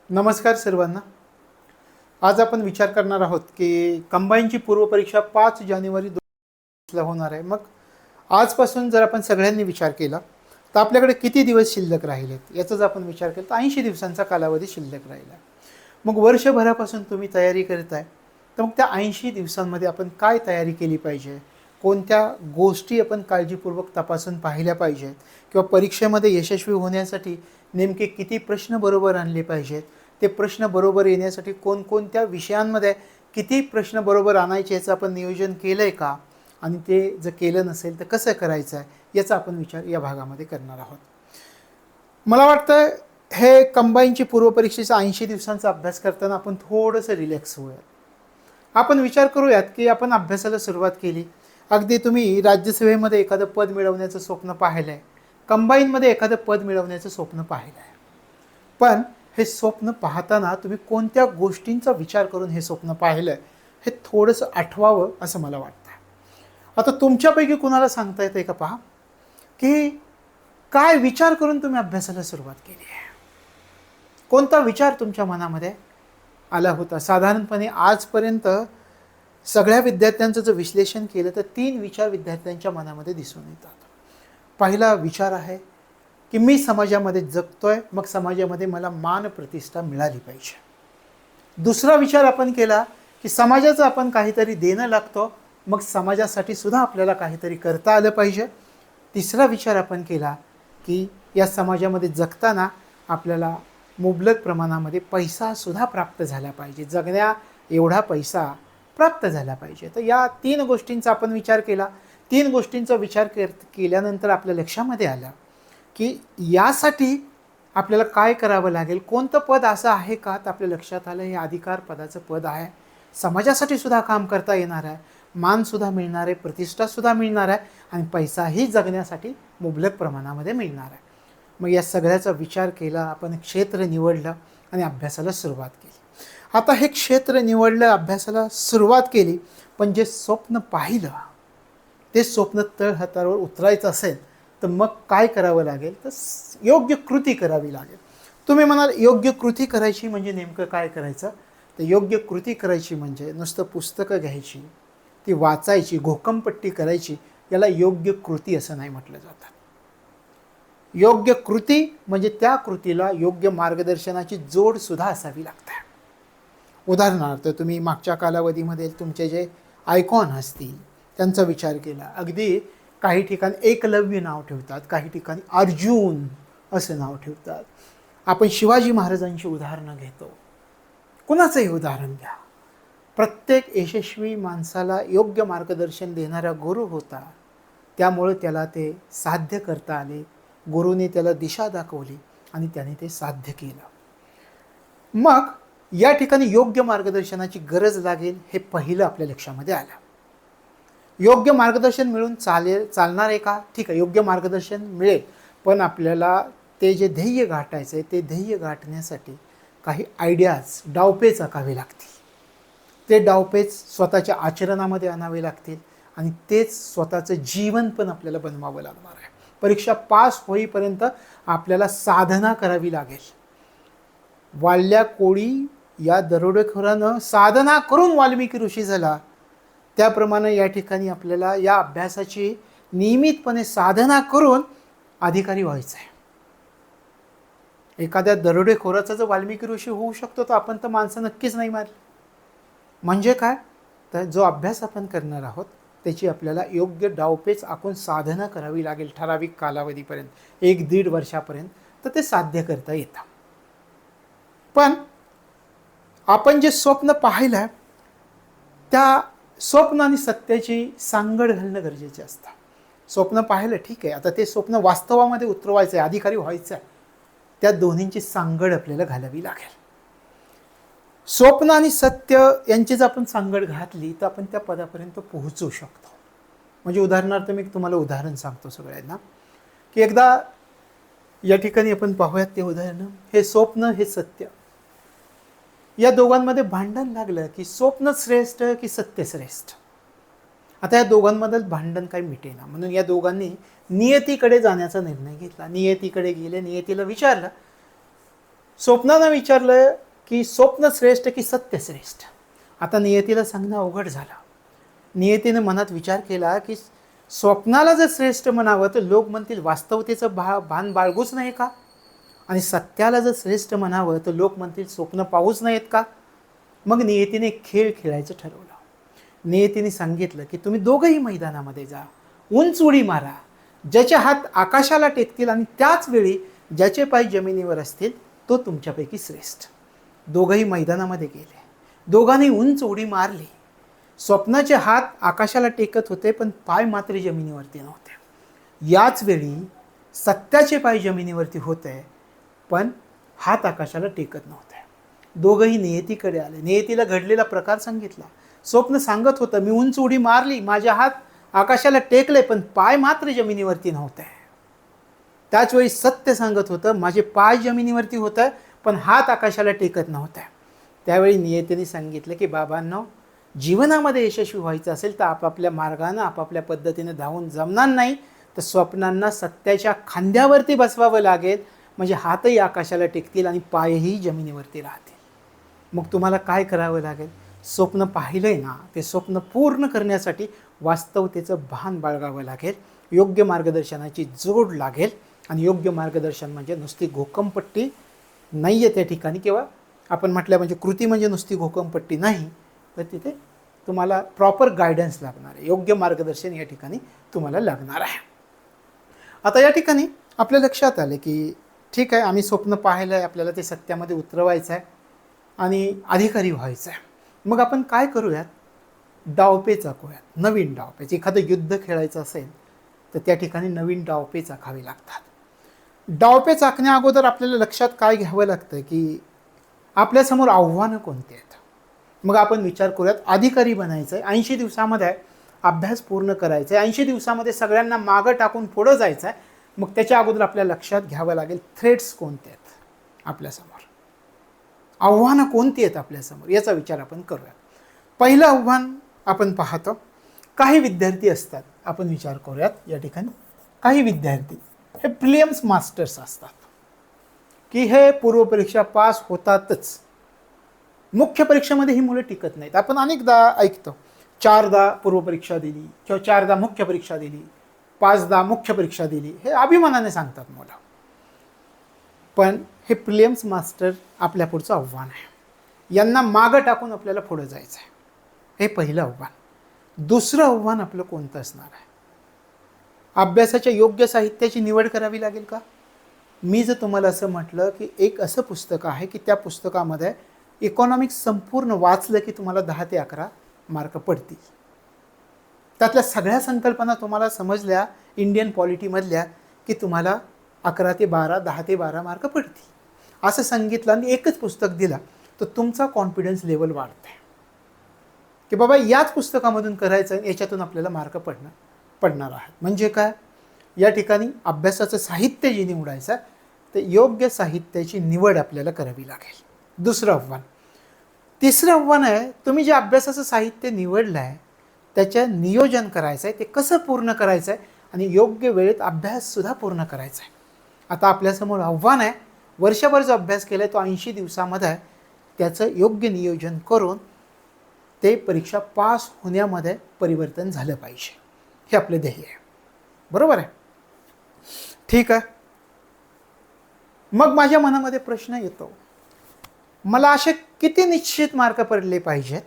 नमस्कार सर्वांना. आज आपण विचार करणार आहोत की कंबाईनची पूर्वपरीक्षा 5 जानेवारी 2020ला होणार आहे. मग आजपासून जर आपण सगळ्यांनी विचार केला तर आपल्याकडे किती दिवस शिल्लक राहिलेत याचा जर आपण विचार केला तर 80 दिवसांचा कालावधी शिल्लक राहिला. मग वर्षभरापासून तुम्ही तयारी करताय, तर मग त्या 80 दिवसांमध्ये आपण काय तयारी केली पाहिजे, कोणत्या गोष्टी आपण काळजीपूर्वक तपासून पाहिल्या पाहिजेत, किंवा परीक्षेमध्ये यशस्वी होण्यासाठी नेमके किती प्रश्न बरोबर आणले पाहिजेत, ते प्रश्न बरोबर येण्यासाठी कोणकोणत्या विषयांमध्ये किती प्रश्न बरोबर आणायचे याचं आपण नियोजन केलं आहे का, आणि ते जर केलं नसेल तर कसं करायचं आहे याचा आपण विचार या भागामध्ये करणार आहोत. मला वाटतं हे कंबाईनची पूर्वपरीक्षेचा 80 दिवसांचा अभ्यास करताना आपण थोडंसं रिलॅक्स होऊयात. आपण विचार करूयात की आपण अभ्यासाला सुरुवात केली. अगदी तुम्ही राज्यसभेमध्ये एखादं पद मिळवण्याचं स्वप्न पाहिलं आहे, कंबाईनमध्ये एखादं पद मिळवण्याचं स्वप्न पाहिलं आहे. पण हे स्वप्न पाहताना तुम्ही कोणत्या गोष्टींचा विचार करून हे स्वप्न पाहिलं आहे हे थोडंसं आठवावं असं मला वाटतं. आता तुमच्यापैकी कुणाला सांगता येतं का पहा, की काय विचार करून तुम्ही अभ्यासाला सुरुवात केली आहे, कोणता विचार तुमच्या मनामध्ये आला होता. साधारणपणे आजपर्यंत सगळ्या विद्यार्थ्यांचं जर विश्लेषण केलं तर 3 विचार विद्यार्थ्यांच्या मनामध्ये दिसून येतात. पहिला विचार आहे की मी समाजामध्ये जगतोय, मग समाजामध्ये मला मान प्रतिष्ठा मिळाली पाहिजे. दुसरा विचार आपण केला की समाजाचं आपण काहीतरी देणं लागतो, मग समाजासाठी सुद्धा आपल्याला काहीतरी करता आलं पाहिजे. तिसरा विचार आपण केला की या समाजामध्ये जगताना आपल्याला मुबलक प्रमाणामध्ये पैसासुद्धा प्राप्त झाला पाहिजे, जगण्या एवढा पैसा प्राप्त झाला पाहिजे. तर या 3 गोष्टींचा आपण विचार केला. 3 गोष्टींचा विचार केल्यानंतर आपल्या लक्षामध्ये आलं की यासाठी आपल्याला काय करावं लागेल, कोणतं पद असं आहे का, तर आपल्या लक्षात आलं हे अधिकार पदाचं पद आहे. समाजासाठी सुद्धा काम करता येणार आहे, मानसुद्धा मिळणार आहे, प्रतिष्ठासुद्धा मिळणार आहे, आणि पैसाही जगण्यासाठी मुबलक प्रमाणामध्ये मिळणार आहे. मग या सगळ्याचा विचार केला, आपण क्षेत्र निवडलं आणि अभ्यासाला सुरुवात केली. आता हे क्षेत्र निवडलं, अभ्यासाला सुरुवात केली, पण जे स्वप्न पाहिलं ते स्वप्न तळहातावर उतरायचं असेल तर मग काय करावं लागेल, तर योग्य कृती करावी लागेल. तुम्ही म्हणाल योग्य कृती करायची म्हणजे नेमकं काय करायचं, तर योग्य कृती करायची म्हणजे नुसतं पुस्तकं घ्यायची, ती वाचायची, घोकमपट्टी करायची, याला योग्य कृती असं नाही म्हटलं जातं. योग्य कृती म्हणजे त्या कृतीला योग्य मार्गदर्शनाची जोडसुद्धा असावी लागते. उदाहरणार्थ तुम्ही मागच्या कालावधीमध्ये तुमचे जे आयकॉन असतील त्यांचा विचार केला. अगदी काही ठिकाणी एकलव्य नाव ठेवतात, काही ठिकाणी अर्जुन असं नाव ठेवतात. आपण शिवाजी महाराजांची उदाहरणं घेतो, कुणाचंही उदाहरण घ्या. प्रत्येक यशस्वी माणसाला योग्य मार्गदर्शन देणारा गुरु होता, त्यामुळे त्याला ते साध्य करता आले. गुरुने त्याला दिशा दाखवली आणि त्याने ते साध्य केलं. मग या ठिकाणी योग्य मार्गदर्शनाची गरज लागेल हे पहिलं आपल्या लक्षामध्ये आलं. योग्य मार्गदर्शन मिळून चालणार आहे का, ठीक आहे, योग्य मार्गदर्शन मिळेल, पण आपल्याला ते जे ध्येय गाठायचं आहे ते ध्येय गाठण्यासाठी काही आयडियाज, डावपेच आखावे लागतील. ते डावपेच स्वतःच्या आचरणामध्ये आणावे लागतील, आणि तेच स्वतःचं जीवन पण आपल्याला बनवावं लागणार आहे. परीक्षा पास होईपर्यंत आपल्याला साधना करावी लागेल. वाल्ल्या कोळी या दरोडेखोरानं साधना करून वाल्मिकी ऋषी झाला, त्याप्रमाणे या ठिकाणी आपल्याला या अभ्यासाची नियमितपणे साधना करून अधिकारी व्हायचं आहे. एखाद्या दरोडेखोराचा जर वाल्मिकी ऋषी होऊ शकतो तर आपण तर माणसं नक्कीच नाही मारली. म्हणजे काय, तर जो अभ्यास आपण करणार आहोत त्याची आपल्याला योग्य डावपेच आखून साधना करावी लागेल ठराविक कालावधीपर्यंत, 1-1.5 वर्षापर्यंत, तर ते साध्य करता येतं. पण आपण जे स्वप्न पाहिलं त्या स्वप्न आणि सत्याची सांगड घालणं गरजेचे असतं. स्वप्न पाहिलं ठीक आहे, आता ते स्वप्न वास्तवामध्ये उतरवायचं आहे, अधिकारी व्हायचं आहे, त्या दोन्हींची सांगड आपल्याला घालावी लागेल. स्वप्न आणि सत्य यांची जर आपण सांगड घातली तर आपण त्या पदापर्यंत पोहोचू शकतो. म्हणजे उदाहरणार्थ मी तुम्हाला उदाहरण सांगतो सगळ्यांना, की एकदा या ठिकाणी आपण पाहूयात ते उदाहरण. हे स्वप्न, हे सत्य, या दोघांमध्ये भांडण लागलं की स्वप्न श्रेष्ठ की सत्य श्रेष्ठ. आता या दोघांमधलं भांडण काही मिटेना, म्हणून या दोघांनी नियतीकडे जाण्याचा निर्णय घेतला. नियतीकडे गेले, नियतीला विचारलं स्वप्नानं विचारलं की स्वप्न श्रेष्ठ की सत्य श्रेष्ठ. आता नियतीला सांगणं अवघड झालं. नियतीनं मनात विचार केला की स्वप्नाला जर श्रेष्ठ म्हणावं तर लोक म्हणतील वास्तवतेचं भान बाळगूच नाही का, आणि सत्याला जर श्रेष्ठ म्हणावं तर लोक म्हणतील स्वप्न पाहूच नाहीत का. मग नियतीने एक खेळ खेळायचं ठरवलं. नियतीने सांगितलं की तुम्ही दोघंही मैदानामध्ये जा, उंच उडी मारा, ज्याचे हात आकाशाला टेकतील आणि त्याच वेळी ज्याचे पाय जमिनीवर असतील तो तुमच्यापैकी श्रेष्ठ. दोघंही मैदानामध्ये गेले. दोघांनी उंच उडी मारली. स्वप्नाचे हात आकाशाला टेकत होते पण पाय मात्र जमिनीवरती नव्हते. याच वेळी सत्याचे पाय जमिनीवरती होते पण हात आकाशाला टेकत नव्हते. दोघंही नियतीकडे आले. नियतीला घडलेला प्रकार सांगितला. स्वप्न सांगत होतं मी उंच उडी मारली, माझे हात आकाशाला टेकले पण पाय मात्र जमिनीवरती नव्हते. त्याचवेळी सत्य सांगत होतं माझे पाय जमिनीवरती होतं पण हात आकाशाला टेकत नव्हते. त्यावेळी नियतीने सांगितलं की बाबांनो, जीवनामध्ये यशस्वी व्हायचं असेल तर आपापल्या मार्गानं आपापल्या पद्धतीने धावून जमणार नाही, तर स्वप्नांना सत्याच्या खांद्यावरती बसवावं लागेल, म्हणजे हातही आकाशाला टेकतील आणि पायही जमिनीवरती राहतील. मग तुम्हाला काय करावं लागेल? स्वप्न पाहिलंय ना, ते स्वप्न पूर्ण करण्यासाठी वास्तवतेचं भान बाळगावं लागेल, योग्य मार्गदर्शनाची जोड लागेल. आणि योग्य मार्गदर्शन म्हणजे नुसती घोकमपट्टी नाही आहे त्या ठिकाणी, किंवा आपण म्हटलं म्हणजे कृती म्हणजे नुसती घोकमपट्टी नाही, तर तिथे तुम्हाला प्रॉपर गायडन्स लागणार आहे, योग्य मार्गदर्शन या ठिकाणी तुम्हाला लागणार आहे. आता या ठिकाणी आपल्या लक्षात आले की ठीक आहे, आम्ही स्वप्न पाहिलं आहे, आपल्याला ते सत्यामध्ये उतरवायचं आहे आणि अधिकारी व्हायचं आहे. मग आपण काय करूयात? डावपेच आखूयात, नवीन डावपेच. एखादं युद्ध खेळायचं असेल तर त्या ठिकाणी नवीन डावपेच आखावे लागतात. डावपेच आखण्या अगोदर आपल्याला लक्षात काय घ्यावं लागतं की आपल्यासमोर आव्हानं कोणती आहेत. मग आपण विचार करूयात, अधिकारी बनायचं आहे, 80 दिवसामध्ये अभ्यास पूर्ण करायचा आहे, 80 दिवसामध्ये सगळ्यांना मागं टाकून पुढं जायचं आहे. मग त्याच्या अगोदर आपल्या लक्षात घ्यावं लागेल थ्रेट्स कोणते आहेत आपल्यासमोर, आव्हानं कोणती आहेत आपल्यासमोर, याचा विचार आपण करूयात. पहिलं आव्हान आपण पाहतो, काही विद्यार्थी असतात. आपण विचार करूयात या ठिकाणी, काही विद्यार्थी हे प्रिलिम्स मास्टर्स असतात की हे पूर्वपरीक्षा पास होतातच, मुख्य परीक्षेमध्ये ही मुलं टिकत नाहीत. आपण अनेकदा ऐकतो 4दा पूर्वपरीक्षा दिली किंवा 4दा मुख्य परीक्षा दिली, 5दा मुख्य परीक्षा दिली, हे अभिमानाने सांगतात मुलं. पण हे प्रिलिम्स मास्टर आपल्या पुढचं आव्हान आहे. यांना मागं टाकून आपल्याला पुढं जायचं आहे. हे पहिलं आव्हान. दुसरं आव्हान आपलं कोणतं असणार आहे? अभ्यासाच्या योग्य साहित्याची निवड करावी लागेल का? मी जर तुम्हाला असं म्हटलं की एक असं पुस्तक आहे की त्या पुस्तकामध्ये इकॉनॉमिक्स संपूर्ण वाचलं की तुम्हाला 10 ते 11 मार्क पडतील, त्यातल्या सगळ्या संकल्पना तुम्हाला समजल्या इंडियन पॉलिटीमधल्या की तुम्हाला 11 ते 12, 10 ते 12 मार्क पडतील, असं सांगितलं आणि एकच पुस्तक दिला तर तुमचा कॉन्फिडन्स लेवल वाढते की बाबा याच पुस्तकामधून करायचं आहे, याच्यातून आपल्याला मार्क पडणार आहे. म्हणजे काय? या ठिकाणी अभ्यासाचं साहित्य जे निवडायचं ते योग्य साहित्याची निवड आपल्याला करावी लागेल. दुसरं आव्हान. तिसरं आव्हान आहे, तुम्ही जे अभ्यासाचं साहित्य निवडलं आहे त्याचं नियोजन करायचं आहे, ते कसं पूर्ण करायचं आहे आणि योग्य वेळेत अभ्याससुद्धा पूर्ण करायचा आहे. आता आपल्यासमोर आव्हान आहे, वर्षभर जो अभ्यास केला आहे तो 80 दिवसामध्ये त्याचं योग्य नियोजन करून ते परीक्षा पास होण्यामध्ये परिवर्तन झालं पाहिजे, हे आपलं ध्येय आहे. बरोबर आहे? ठीक आहे. मग माझ्या मनामध्ये प्रश्न येतो, मला असे किती निश्चित मार्क पडले पाहिजेत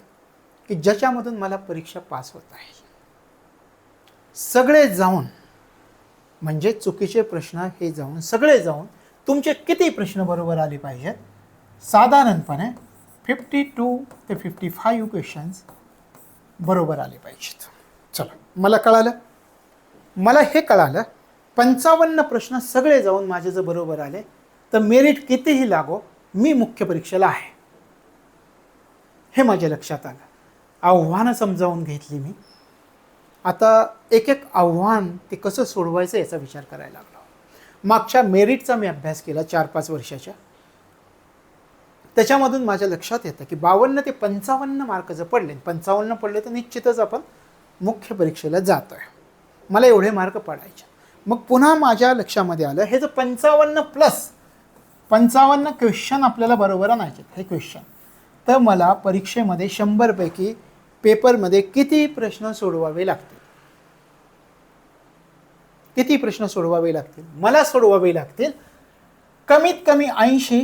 की ज्याच्यामधून मला परीक्षा पास होता येईल? सगळे जाऊन, म्हणजे चुकीचे प्रश्न हे जाऊन, सगळे जाऊन तुमचे किती प्रश्न बरोबर आले पाहिजेत? साधारणपणे 52 ते 55 क्वेश्चन्स बरोबर आले पाहिजेत. चला, मला कळालं. मला हे कळालं 55 प्रश्न सगळे जाऊन माझे जर बरोबर आले तर मेरिट कितीही लागो, मी मुख्य परीक्षेला आहे, हे माझ्या लक्षात आलं. आव्हानं समजावून घेतली मी. आता एक एक आव्हान ते कसं सोडवायचं याचा विचार करायला लागलो. मागच्या मेरिटचा मी अभ्यास केला 4-5 वर्षाच्या. त्याच्यामधून माझ्या लक्षात येतं की 52 ते 55 मार्क जर पडले, 55 पडले तर निश्चितच आपण मुख्य परीक्षेला जातो आहे. मला एवढे मार्क पडायचे. मग पुन्हा माझ्या लक्षामध्ये आलं, हे जर 55 प्लस 55 क्वेश्चन आपल्याला बरोबर आणायचे हे क्वेश्चन. तर मला परीक्षेमध्ये 100 पैकी पेपरमध्ये किती प्रश्न सोडवावे लागतील? किती प्रश्न सोडवावे लागतील? मला सोडवावे लागतील कमीत कमी 80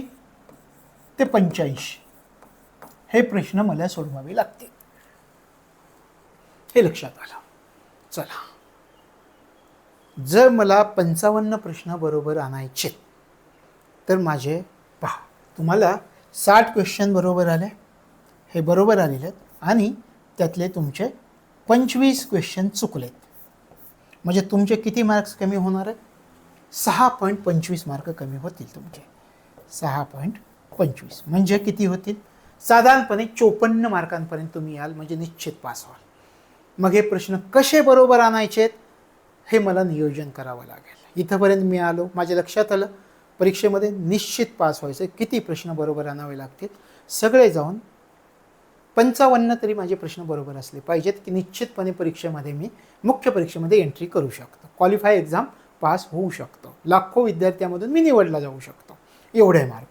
ते 85 हे प्रश्न मला सोडवावे लागतील. हे लक्षात आलं. चला, जर मला 55 प्रश्न बरोबर आणायचे तर माझे पहा, तुम्हाला 60 क्वेश्चन बरोबर आले, हे बरोबर आलेले आहेत, आणि त्यातले तुमचे 25 क्वेश्चन चुकलेत. म्हणजे तुमचे किती मार्क्स कमी होणार आहेत? 6.25 मार्क कमी होतील तुमचे. 6.25 म्हणजे किती होतील? साधारणपणे 54 मार्कांपर्यंत तुम्ही याल, म्हणजे निश्चित पास व्हाल. मग हे प्रश्न कसे बरोबर आणायचे हे मला नियोजन करावं लागेल. इथंपर्यंत मी आलो, माझ्या लक्षात आलं परीक्षेमध्ये निश्चित पास व्हायचं. किती प्रश्न बरोबर आणावे लागतील? सगळे जाऊन 55 तरी माझे प्रश्न बरोबर असले पाहिजेत की निश्चितपणे परीक्षेमध्ये मी मुख्य परीक्षेमध्ये एंट्री करू शकतो, क्वालिफाय एक्झाम पास होऊ शकतो, लाखो विद्यार्थ्यांमधून मी निवडला जाऊ शकतो, एवढे मार्क.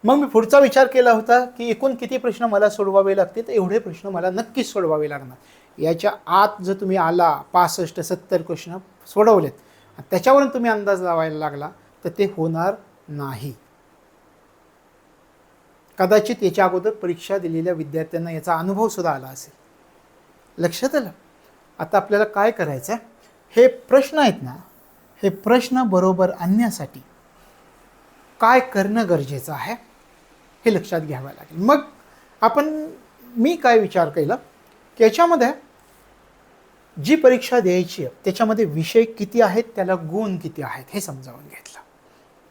मग मी पुढचा विचार केला होता की एकूण किती प्रश्न मला सोडवावे लागतील? तर एवढे प्रश्न मला नक्कीच सोडवावे लागणार. याच्या आत जर तुम्ही आला 65-70 प्रश्न सोडवलेत, त्याच्यावरून तुम्ही अंदाज लावायला लागला तर ते होणार नाही. कदाचित याच्या अगोदर परीक्षा दिलेल्या विद्यार्थ्यांना याचा अनुभव सुद्धा आला असेल. लक्षात आलं? आता आपल्याला काय करायचं आहे? हे प्रश्न आहेत ना, हे प्रश्न बरोबर आणण्यासाठी काय करणं गरजेचं आहे हे लक्षात घ्यावं लागेल. मग मी काय विचार केला की याच्यामध्ये जी परीक्षा द्यायची आहे त्याच्यामध्ये विषय किती आहेत, त्याला गुण किती आहेत हे समजावून घेतलं.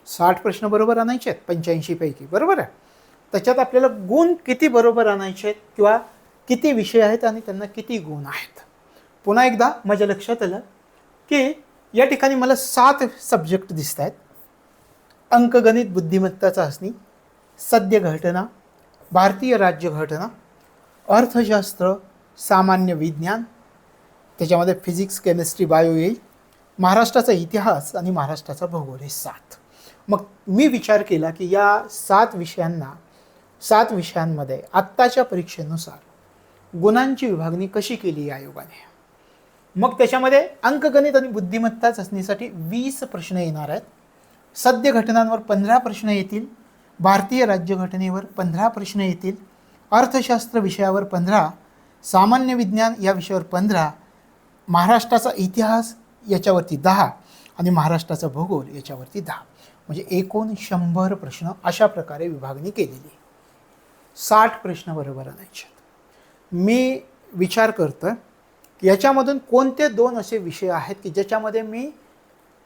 60 प्रश्न बरोबर आणायचे आहेत 85 पैकी, बरोबर आहे. त्याच्यात आपल्याला गुण किती बरोबर आणायचे आहेत किंवा किती विषय आहेत आणि त्यांना किती गुण आहेत. पुन्हा एकदा माझ्या लक्षात आलं की या ठिकाणी मला 7 सब्जेक्ट दिसत आहेत. अंकगणित, बुद्धिमत्ता चाचणी, सद्य घटना, भारतीय राज्यघटना, अर्थशास्त्र, सामान्य विज्ञान, त्याच्यामध्ये फिजिक्स, केमिस्ट्री, बायो येईल, महाराष्ट्राचा इतिहास आणि महाराष्ट्राचा भूगोल, हे 7. मग मी विचार केला की या 7 विषयांमध्ये आत्ताच्या परीक्षेनुसार गुणांची विभागणी कशी केली आयोगाने. मग त्याच्यामध्ये अंकगणित आणि बुद्धिमत्ता चाचणीसाठी 20 प्रश्न येणार आहेत, सद्य घटनांवर 15 प्रश्न येतील, भारतीय राज्यघटनेवर 15 प्रश्न येतील, अर्थशास्त्र विषयावर 15, सामान्य विज्ञान या विषयावर 15, महाराष्ट्राचा इतिहास याच्यावरती 10 आणि महाराष्ट्राचा भूगोल याच्यावरती 10. म्हणजे एकूण 100 प्रश्न अशा प्रकारे विभागणी केलेली. 60 प्रश्न बरोबर आणायचे. मी विचार करतो की याच्यामधून कोणते 2 असे विषय आहेत की ज्याच्यामध्ये मी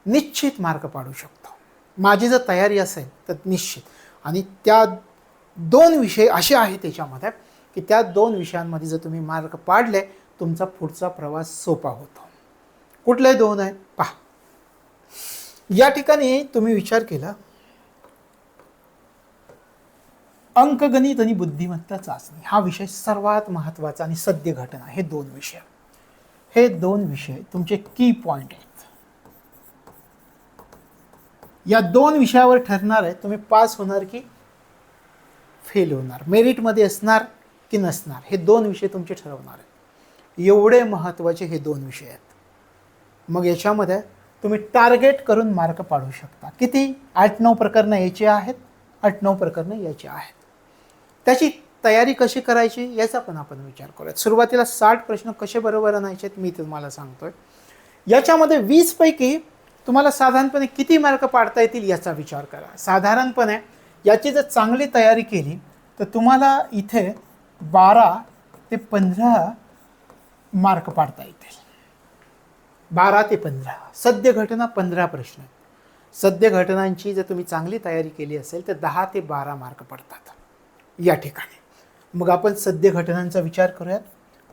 निश्चित मार्क पाडू शकतो. माझी जर तयारी असेल तर निश्चित. आणि त्या 2 विषय असे आहेत त्याच्यामध्ये की त्या 2 विषयांमध्ये जर तुम्ही मार्क पाडले तुमचा पुढचा प्रवास सोपा होतो. कुठले 2 आहेत पहा. या ठिकाणी तुम्ही विचार केला, अंकगणित आणि बुद्धिमत्ता चाचणी हा विषय सर्वात महत्त्वाचा, आणि सद्य घटना, हे 2 विषय, हे 2 विषय तुमचे की पॉईंट आहेत. या 2 विषयावर ठरणार आहे तुम्ही पास होणार की फेल होणार, मेरिटमध्ये असणार की नसणार, हे 2 विषय तुमचे ठरवणार आहेत. एवढे महत्त्वाचे हे 2 विषय आहेत. मग याच्यामध्ये तुम्ही टार्गेट करून मार्क पाडू शकता. किती? 8-9 प्रकरणं यायची आहेत, 8-9 प्रकरणं यायची आहेत. त्याची तयारी कशी करायची याचा पण आपण विचार करूयात. सुरुवातीला 60 प्रश्न कसे बरोबर आणायचे मी तुम्हाला सांगतोय. याच्यामध्ये 20 पैकी तुम्हाला साधारणपणे किती मार्क पाडता येतील याचा विचार करा. साधारणपणे याची जर चांगली तयारी केली तर तुम्हाला इथे 12 ते 15 मार्क पाडता येतील. 12 ते 15. सद्य घटना 15 प्रश्न. सद्य घटनांची जर तुम्ही चांगली तयारी केली असेल तर 10 ते 12 मार्क पडतात या ठिकाणी. मग आपण सद्य घटनांचा विचार करूयात.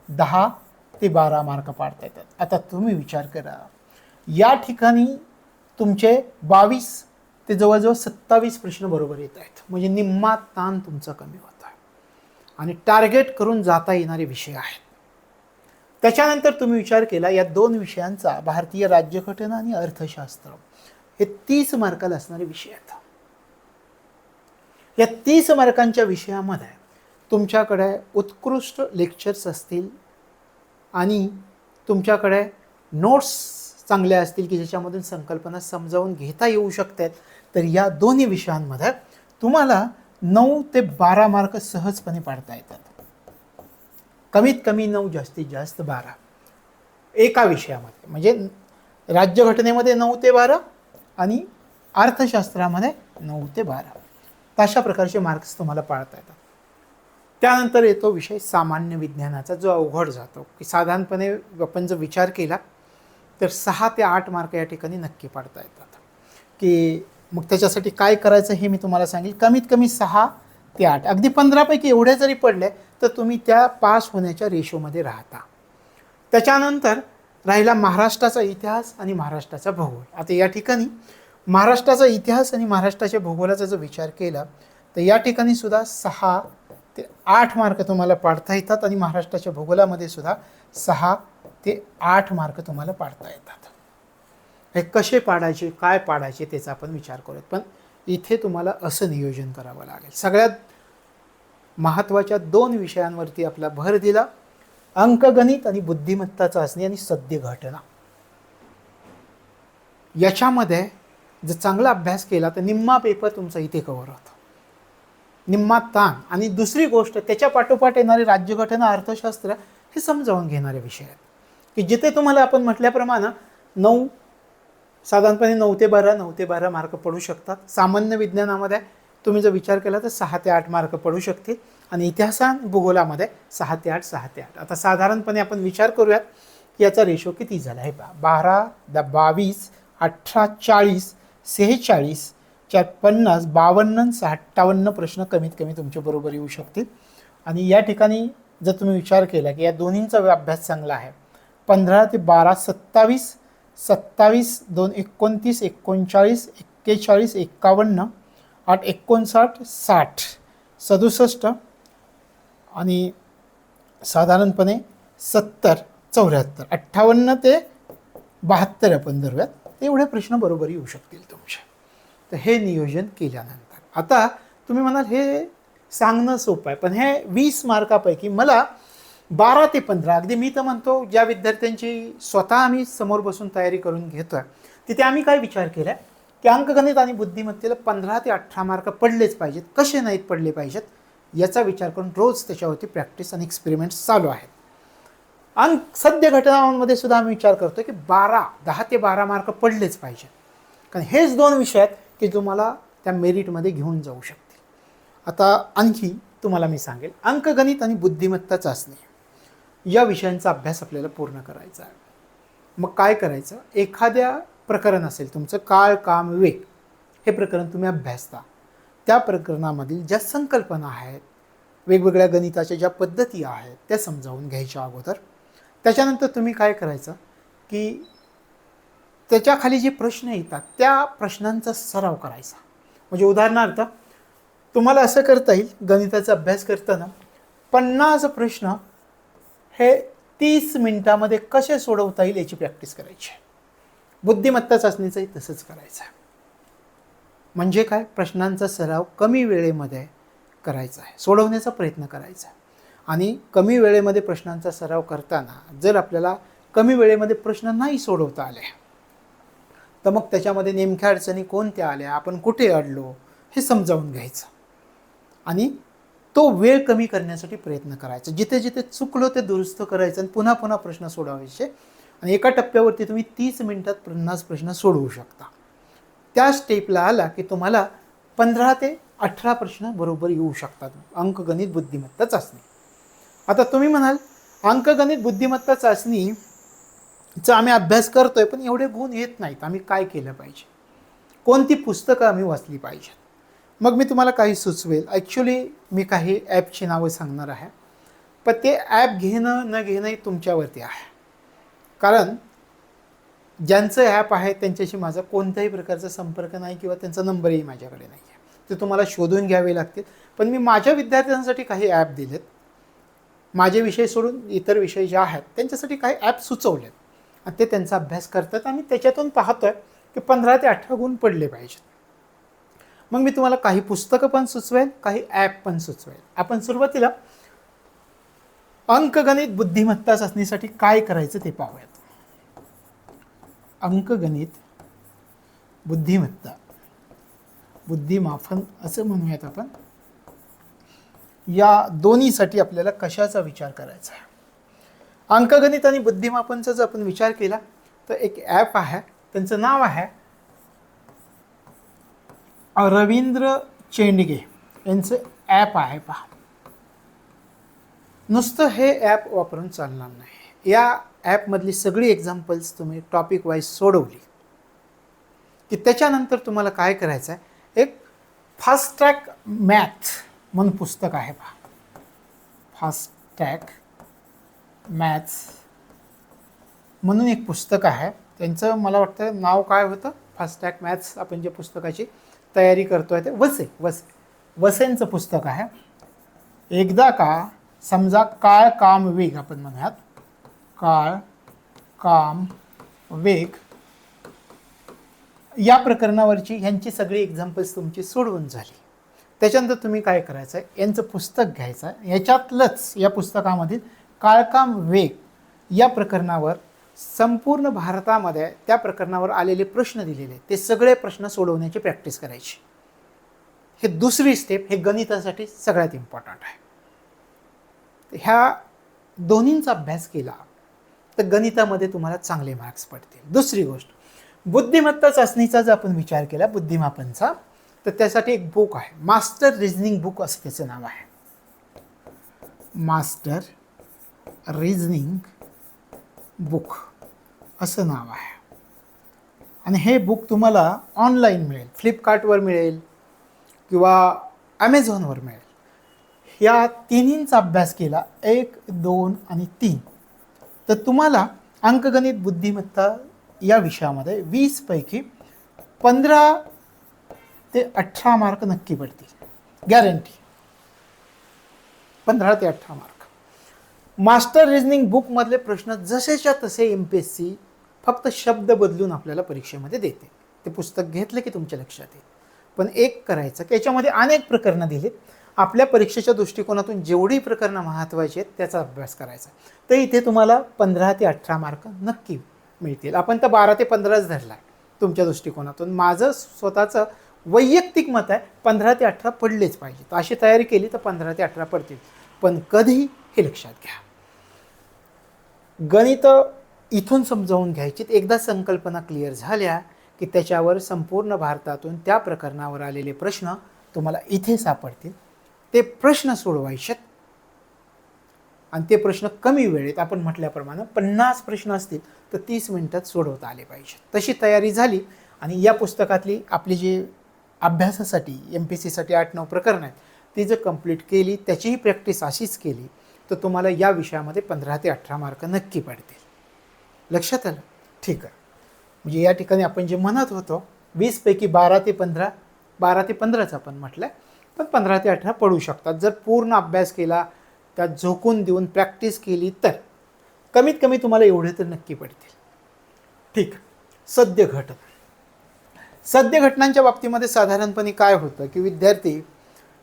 10 ते 12 मार्क पाडता येतात. आता तुम्ही विचार करा, या ठिकाणी तुमचे 22 ते जवळजवळ 27 प्रश्न बरोबर येत आहेत. म्हणजे निम्मा ताण तुमचा कमी होत आहे आणि टार्गेट करून जाता येणारे विषय आहेत. त्याच्यानंतर तुम्ही विचार केला या 2 विषयांचा, भारतीय राज्यघटना आणि अर्थशास्त्र, हे 30 मार्काला असणारे विषय आहेत. या 30 मार्कांच्या विषयामध्ये तुमच्याकडे उत्कृष्ट लेक्चर्स असतील आणि तुमच्याकडे नोट्स चांगल्या असतील की ज्याच्यामधून संकल्पना समजावून घेता येऊ शकतात. तर या दोन्ही विषयांमध्ये तुम्हाला 9 ते 12 मार्क सहजपणे पाडता येतात. कमीत कमी 9, जास्तीत जास्त 12 एका विषयामध्ये. म्हणजे राज्यघटनेमध्ये 9 ते 12 आणि अर्थशास्त्रामध्ये 9 ते 12 अशा प्रकारचे मार्क्स तुम्हाला पाळता येतात. त्यानंतर येतो विषय सामान्य विज्ञानाचा, जो अवघड जातो की साधारणपणे आपण जर विचार केला तर 6 ते 8 मार्क या ठिकाणी नक्की पाडता येतात. की मग त्याच्यासाठी काय करायचं हे मी तुम्हाला सांगेल. कमीत कमी 6 ते 8, अगदी 15 पैकी एवढे जरी पडले तर तुम्ही त्या पास होण्याच्या रेशोमध्ये राहता. त्याच्यानंतर राहिला महाराष्ट्राचा इतिहास आणि महाराष्ट्राचा भूगोल. आता या ठिकाणी महाराष्ट्राचा इतिहास आणि महाराष्ट्राच्या भूगोलाचा जर विचार केला तर या ठिकाणी सुद्धा 6 ते 8 मार्क तुम्हाला पाडता येतात आणि महाराष्ट्राच्या भूगोलामध्ये सुद्धा 6 ते 8 मार्क तुम्हाला पाडता येतात. हे कसे पाडायचे, काय पाडायचे त्याचा आपण विचार करूयात. पण इथे तुम्हाला असं नियोजन करावं लागेल. सगळ्यात महत्त्वाच्या 2 विषयांवरती आपला भर दिला, अंकगणित आणि बुद्धिमत्ता चाचणी आणि सद्य घटना. याच्यामध्ये जर चांगला अभ्यास केला तर निम्मा पेपर तुमचा इथे कव्हर होतो, निम्मा ताण. आणि दुसरी गोष्ट, त्याच्या पाठोपाठ येणारे राज्यघटना, अर्थशास्त्र हे समजावून घेणारे विषय आहेत की जिथे तुम्हाला आपण म्हटल्याप्रमाणे साधारणपणे 9 ते 12 मार्क पडू शकतात. सामान्य विज्ञानामध्ये तुम्ही जर विचार केला तर 6 ते 8 मार्क पडू शकतील आणि इतिहास आणि भूगोलामध्ये 6 ते 8. आता साधारणपणे आपण विचार करूयात की याचा रेशो किती झाला आहे. 12, 22, 18, 40, 46, 50, 52, 58 प्रश्न कमीत कमी तुमच्या बरोबर येऊ शकतील. आणि या ठिकाणी जर तुम्ही विचार केला की या दोन्हींचा अभ्यास चांगला आहे, 15 ते 12, 27, 27, 2, 29, 39, 41, 51, 8, 59, 60, 67 आणि साधारणपणे 70, 74, 58 ते 72 आपण धरूयात. एवढे प्रश्न बरोबर येऊ शकतील तुमचे. तर हे नियोजन केल्यानंतर आता तुम्ही म्हणाल हे सांगणं सोपं आहे, पण हे 20 मार्कापैकी मला 12 ते 15, अगदी मी तर म्हणतो ज्या विद्यार्थ्यांची स्वतः आम्ही समोर बसून तयारी करून घेतो आहे तिथे आम्ही काय विचार केला आहे की अंकगणित आणि बुद्धिमत्तेला 15 ते 18 मार्क पडलेच पाहिजेत. कसे नाहीत पडले पाहिजेत याचा विचार करून रोज त्याच्यावरती प्रॅक्टिस आणि एक्सपेरिमेंट्स चालू आहेत. आणि सद्य घटनांमध्ये सुद्धा आम्ही विचार करतो की 10 ते 12 मार्क पडलेच पाहिजेत, कारण हेच 2 विषय आहेत की तुम्हाला त्या मेरिटमध्ये घेऊन जाऊ शकतील. आता आणखी तुम्हाला मी सांगेल, अंकगणित आणि बुद्धिमत्ता चाचणी या विषयांचा अभ्यास आपल्याला पूर्ण करायचा आहे. मग काय करायचं, एखाद्या प्रकरण असेल तुमचं काळ, काम, वेग हे प्रकरण तुम्ही अभ्यासता. त्या प्रकरणामधील ज्या संकल्पना आहेत, वेगवेगळ्या गणिताच्या ज्या पद्धती आहेत त्या समजावून घ्यायच्या अगोदर. त्याच्यानंतर तुम्ही काय करायचं की त्याच्याखाली जे प्रश्न येतात त्या प्रश्नांचा सराव करायचा. म्हणजे उदाहरणार्थ तुम्हाला असं करता येईल, गणिताचा अभ्यास करताना 50 प्रश्न हे 30 मिनिटामध्ये कसे सोडवता येईल याची प्रॅक्टिस करायची आहे. बुद्धिमत्ता चाचणीचंही तसंच करायचं आहे. म्हणजे काय, प्रश्नांचा सराव कमी वेळेमध्ये करायचा आहे, सोडवण्याचा प्रयत्न करायचा आहे. आणि कमी वेळेमध्ये प्रश्नांचा सराव करताना जर आपल्याला कमी वेळेमध्ये प्रश्न नाही सोडवता आले तर मग त्याच्यामध्ये नेमक्या अडचणी कोणत्या आल्या, आपण कुठे अडलो हे समजावून घ्यायचं आणि तो वेळ कमी करण्यासाठी प्रयत्न करायचा. जिथे जिथे चुकलो ते दुरुस्त करायचं आणि पुन्हा पुन्हा प्रश्न सोडवायचे. आणि एका टप्प्यावरती तुम्ही 30 मिनिटात 50 प्रश्न सोडवू शकता. त्या स्टेपला आला की तुम्हाला 15 ते 18 प्रश्न बरोबर येऊ शकतात अंकगणित बुद्धिमत्ता चाचणी. आता तुम्ही म्हणाल अंकगणित बुद्धिमत्ता चाचणीचा आम्ही अभ्यास करतोय पण एवढे गुण येत नाहीत, आम्ही काय केलं पाहिजे, कोणती पुस्तकं आम्ही वाचली पाहिजेत. मग मी तुम्हाला काही सुचवेल. ॲक्च्युली मी काही ॲपची नावं सांगणार आहे, पण ते ॲप घेणं न घेणंही तुमच्यावरती आहे. कारण ज्यांचं ॲप आहे त्यांच्याशी माझा कोणत्याही प्रकारचा संपर्क नाही किंवा त्यांचा नंबरही माझ्याकडे नाही आहे. ते तुम्हाला शोधून घ्यावे लागतील. पण मी माझ्या विद्यार्थ्यांसाठी काही ॲप दिलेत, माझे विषय सोडून इतर विषय जे आहेत त्यांच्यासाठी काही ॲप सुचवलेत आणि ते त्यांचा अभ्यास करतात आणि त्याच्यातून पाहतोय की 15 ते 18 गुण पडले पाहिजेत. मग मी तुम्हाला काही पुस्तकं पण सुचवेल, काही ॲप पण सुचवेल. आपण सुरुवातीला अंकगणित बुद्धिमत्ता चाचणीसाठी काय करायचं ते पाहूयात. अंकगणित बुद्धिमत्ता, बुद्धिमापन असं म्हणूयात आपण, या दोन्हीसाठी आपल्याला कशाचा विचार करायचा आहे. अंकगणित आणि बुद्धिमापनचा जर आपण विचार केला तर एक ॲप आहे, त्यांचं नाव आहे रवींद्र चेंडगे यांचं ॲप आहे. पहा, नुसतं हे ॲप वापरून चालणार नाही. या ॲपमधली सगळी एक्झाम्पल्स तुम्ही टॉपिक वाईज सोडवली की त्याच्यानंतर तुम्हाला काय करायचं आहे, एक फास्ट ट्रॅक मॅथ म्हणून पुस्तक आहे. पहा, फास्ट ट्रॅक मॅथ्स म्हणून एक पुस्तक आहे. त्यांचं मला वाटतं नाव काय होतं, फास्ट ट्रॅक मॅथ्स. आपण जे पुस्तकाची तयारी करतो आहे ते वसेंचं पुस्तक आहे. एकदा का समजा काळ काम वेग आपण म्हणूयात, काळ काम वेग या प्रकरणावरची ह्यांची सगळी एक्झाम्पल्स तुमची सोडवून झाली. त्याच्यानंतर तुम्ही काय करायचं आहे, यांचं पुस्तक घ्यायचं आहे. याच्यातलंच या पुस्तकामधील काळकाम वेग या प्रकरणावर संपूर्ण भारतामध्ये त्या प्रकरणावर आलेले प्रश्न दिलेले, ते सगळे प्रश्न सोडवण्याची प्रॅक्टिस करायची. हे दुसरी स्टेप, हे गणितासाठी सगळ्यात इम्पॉर्टंट आहे. ह्या दोन्हींचा अभ्यास केला तर गणितामध्ये तुम्हाला चांगले मार्क्स पडतील. दुसरी गोष्ट, बुद्धिमत्ता चाचणीचा जर आपण विचार केला, बुद्धिमापनचा, तर त्यासाठी एक बुक आहे, मास्टर रिझनिंग बुक असं त्याचं नाव आहे. मास्टर रिझनिंग बुक असं नाव आहे. आणि हे बुक तुम्हाला ऑनलाईन मिळेल, फ्लिपकार्टवर मिळेल किंवा ॲमेझॉनवर मिळेल. या तिन्हींचा अभ्यास केला, 1, 2 आणि 3, तर तुम्हाला अंकगणित बुद्धिमत्ता या विषयामध्ये 20 पैकी 15 ते 18 मार्क नक्की पडतील, गॅरंटी. 15 ते 18 मार्क. मास्टर रिझनिंग बुकमधले प्रश्न जसेच्या तसे MPSC फक्त शब्द बदलून आपल्याला परीक्षेमध्ये देते. ते पुस्तक घेतलं की तुमच्या लक्षात येईल. पण एक करायचं की याच्यामध्ये अनेक प्रकरणं दिलीत. आपल्या परीक्षेच्या दृष्टिकोनातून जेवढी प्रकरणं महत्त्वाची आहेत त्याचा अभ्यास करायचा. तर इथे तुम्हाला 15 ते 18 मार्क नक्की मिळतील. आपण तर 12 ते 15च धरला आहे तुमच्या दृष्टिकोनातून. माझं स्वतःचं वैयक्तिक मत आहे 15 ते 18 पडलेच पाहिजे. तर अशी तयारी केली तर 15 ते 18 पडतील. पण कधी हे लक्षात घ्या, गणित इथून समजावून घ्यायची. एकदा संकल्पना क्लिअर झाल्या की त्याच्यावर संपूर्ण भारतातून त्या प्रकरणावर आलेले प्रश्न तुम्हाला इथे सापडतील. ते प्रश्न सोडवायचे आणि ते प्रश्न कमी वेळेत, आपण म्हटल्याप्रमाणे 50 प्रश्न असतील तर 30 मिनिटात सोडवता आले पाहिजे. तशी तयारी झाली आणि या पुस्तकातली आपली जी अभ्यासासाठी MPSCसाठी 8-9 प्रकरणं आहेत ती जर कंप्लीट केली, त्याचीही प्रॅक्टिस अशीच केली, तर तुम्हाला या विषयामध्ये 15 ते 18 मार्क नक्की पडतील. लक्षात आलं? ठीक आहे. म्हणजे या ठिकाणी आपण जे म्हणत होतो 20 पैकी 12 ते 15, 12 ते 15च आपण म्हटलं, पण 15 ते 18 पडू शकतात जर पूर्ण अभ्यास केला, त्यात झोकून देऊन प्रॅक्टिस केली तर. कमीत कमी तुम्हाला एवढे तर नक्की पडतील. ठीक. सद्य घटना. सद्य घटनांच्या बाबतीमध्ये साधारणपणे काय होतं की विद्यार्थी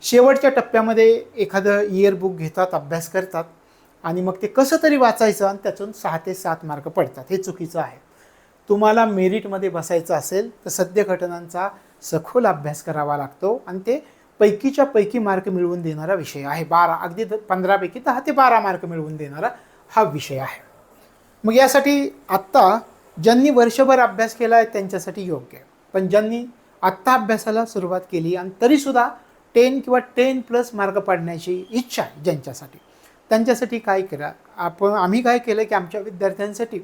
शेवटच्या टप्प्यामध्ये एखादं इयरबुक घेतात, अभ्यास करतात आणि मग ते कसं तरी वाचायचं आणि त्यातून 6 ते 7 मार्क पडतात. हे चुकीचं आहे. तुम्हाला मेरिटमध्ये बसायचं असेल तर सद्य घटनांचा सखोल अभ्यास करावा लागतो आणि ते पैकीच्या पैकी मार्क मिळवून देणारा विषय आहे. 12, अगदी 15 पैकी 10 ते 12 मार्क मिळवून देणारा हा विषय आहे. मग यासाठी आत्ता ज्यांनी वर्षभर अभ्यास केला आहे त्यांच्यासाठी योग्य आहे. पण ज्यांनी आत्ता अभ्यासाला सुरुवात केली आणि तरीसुद्धा 10 किंवा 10+ मार्क पाडण्याची इच्छा आहे ज्यांच्यासाठी, त्यांच्यासाठी काय करा, आम्ही काय केलं की आमच्या विद्यार्थ्यांसाठी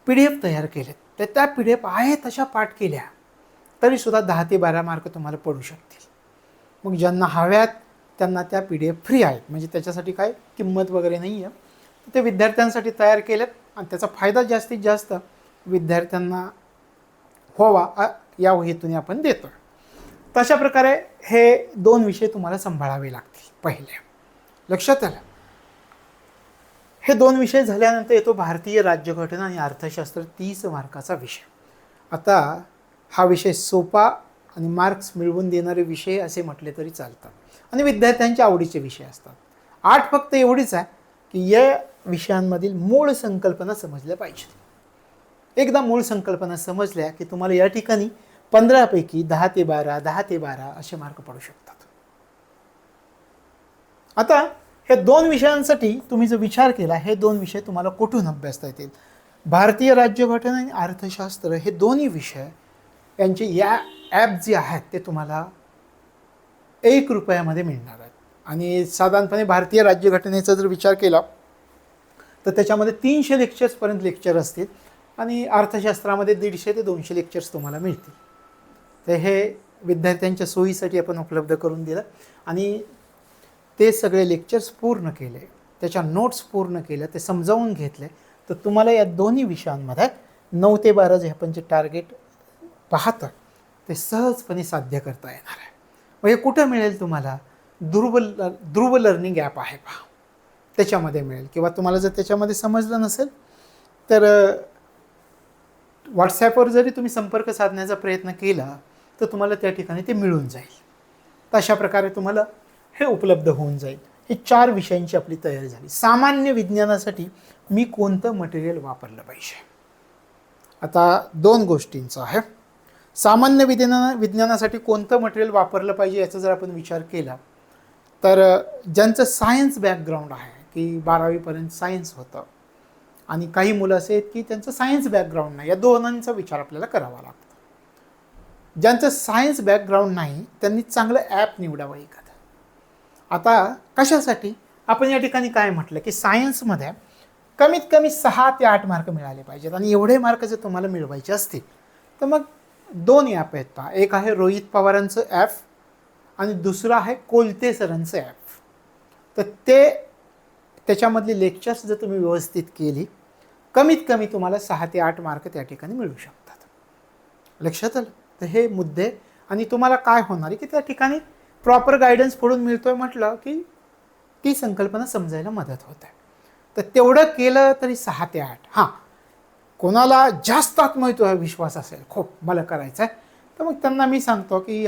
PDF तयार केलेत. तर त्या PDF आहे तशा पाठ केल्या तरीसुद्धा 10 ते 12 मार्क तुम्हाला पडू शकतील. मग ज्यांना हव्यात त्यांना त्या PDF फ्री आहेत, म्हणजे त्याच्यासाठी काय किंमत वगैरे नाही आहे. ते विद्यार्थ्यांसाठी तयार केलेत आणि त्याचा फायदा जास्तीत जास्त विद्यार्थ्यांना व्हावा या हेतूने आपण देतो. तशा प्रकारे हे 2 विषय तुम्हाला सांभाळावे लागतील. पहिले लक्षात आलं. हे 2 विषय झाल्यानंतर येतो भारतीय राज्यघटना आणि अर्थशास्त्र, 30 मार्काचा विषय. आता हा विषय सोपा आणि मार्क्स मिळवून देणारे विषय असे म्हटले तरी चालतात आणि विद्यार्थ्यांच्या आवडीचे विषय असतात. अट फक्त एवढीच आहे की या विषयांमधील मूळ संकल्पना समजल्या पाहिजेत. एकदा मूळ संकल्पना समजल्या की तुम्हाला या ठिकाणी 15 पैकी 10 ते 12, 10 ते 12 असे मार्क पडू शकतात. आता हे 2 विषयांसाठी तुम्ही जर विचार केला, हे 2 विषय तुम्हाला कुठून अभ्यासता येतील? भारतीय राज्यघटना आणि अर्थशास्त्र हे दोन्ही विषय यांचे या ॲप जे आहेत ते तुम्हाला ₹1 मिळणार आहेत. आणि साधारणपणे भारतीय राज्यघटनेचा जर विचार केला तर त्याच्यामध्ये 300 लेक्चर्सपर्यंत लेक्चर असतील आणि अर्थशास्त्रामध्ये 150 ते 200 लेक्चर्स तुम्हाला मिळतील. तर हे विद्यार्थ्यांच्या सोयीसाठी आपण उपलब्ध करून दिलं आणि ते सगळे लेक्चर्स पूर्ण केले, त्याच्या नोट्स पूर्ण केल्या, ते समजावून घेतले, तर तुम्हाला या दोन्ही विषयांमध्ये 9 ते 12 जे आपण जे टार्गेट पाहतो ते सहजपणे साध्य करता येणार आहे. मग हे कुठं मिळेल तुम्हाला? ध्रुव लर्निंग ॲप आहे पहा, त्याच्यामध्ये मिळेल. किंवा तुम्हाला जर त्याच्यामध्ये समजलं नसेल तर व्हॉट्सॲपवर जरी तुम्ही संपर्क साधण्याचा प्रयत्न केला तर तुम्हाला त्या ठिकाणी ते मिळून जाईल. तर अशा प्रकारे तुम्हाला हे उपलब्ध होऊन जाईल. ही 4 विषयांची आपली तयारी झाली. सामान्य विज्ञानासाठी मी कोणतं मटेरियल वापरलं पाहिजे? आता 2 गोष्टींचं आहे. सामान्य विज्ञानासाठी कोणतं मटेरियल वापरलं पाहिजे याचा जर आपण विचार केला तर ज्यांचं सायन्स बॅकग्राऊंड आहे की 12वीपर्यंत सायन्स होतं आणि काही मुलं असे आहेत की त्यांचं सायन्स बॅकग्राऊंड नाही, या दोघांचा विचार आपल्याला करावा लागतो. ज्यांचं सायन्स बॅकग्राऊंड नाही त्यांनी चांगलं ॲप निवडावं एखादं. आता कशासाठी? आपण या ठिकाणी काय म्हटलं की सायन्समध्ये कमीत कमी 6 ते 8 मार्क मिळाले पाहिजेत आणि एवढे मार्क जर तुम्हाला मिळवायचे असतील तर मग 2 ॲप आहेत पहा. एक आहे रोहित पवारांचं ॲप आणि दुसरं आहे कोलते सरांचं ॲप. तर त्याच्यामधली लेक्चर्स जर तुम्ही व्यवस्थित केली कमीत कमी तुम्हाला 6 ते 8 मार्क त्या ठिकाणी मिळू शकतात. लक्षात आलं? तर हे मुद्दे आणि तुम्हाला काय होणार आहे की त्या ठिकाणी प्रॉपर गायडन्स पुढून मिळतोय म्हटलं की ती संकल्पना समजायला मदत होते. तर तेवढं केलं तरी 6 ते 8. हां, कोणाला जास्त आत्मविश्वास असेल, खूप मला करायचं आहे, तर मग त्यांना मी सांगतो की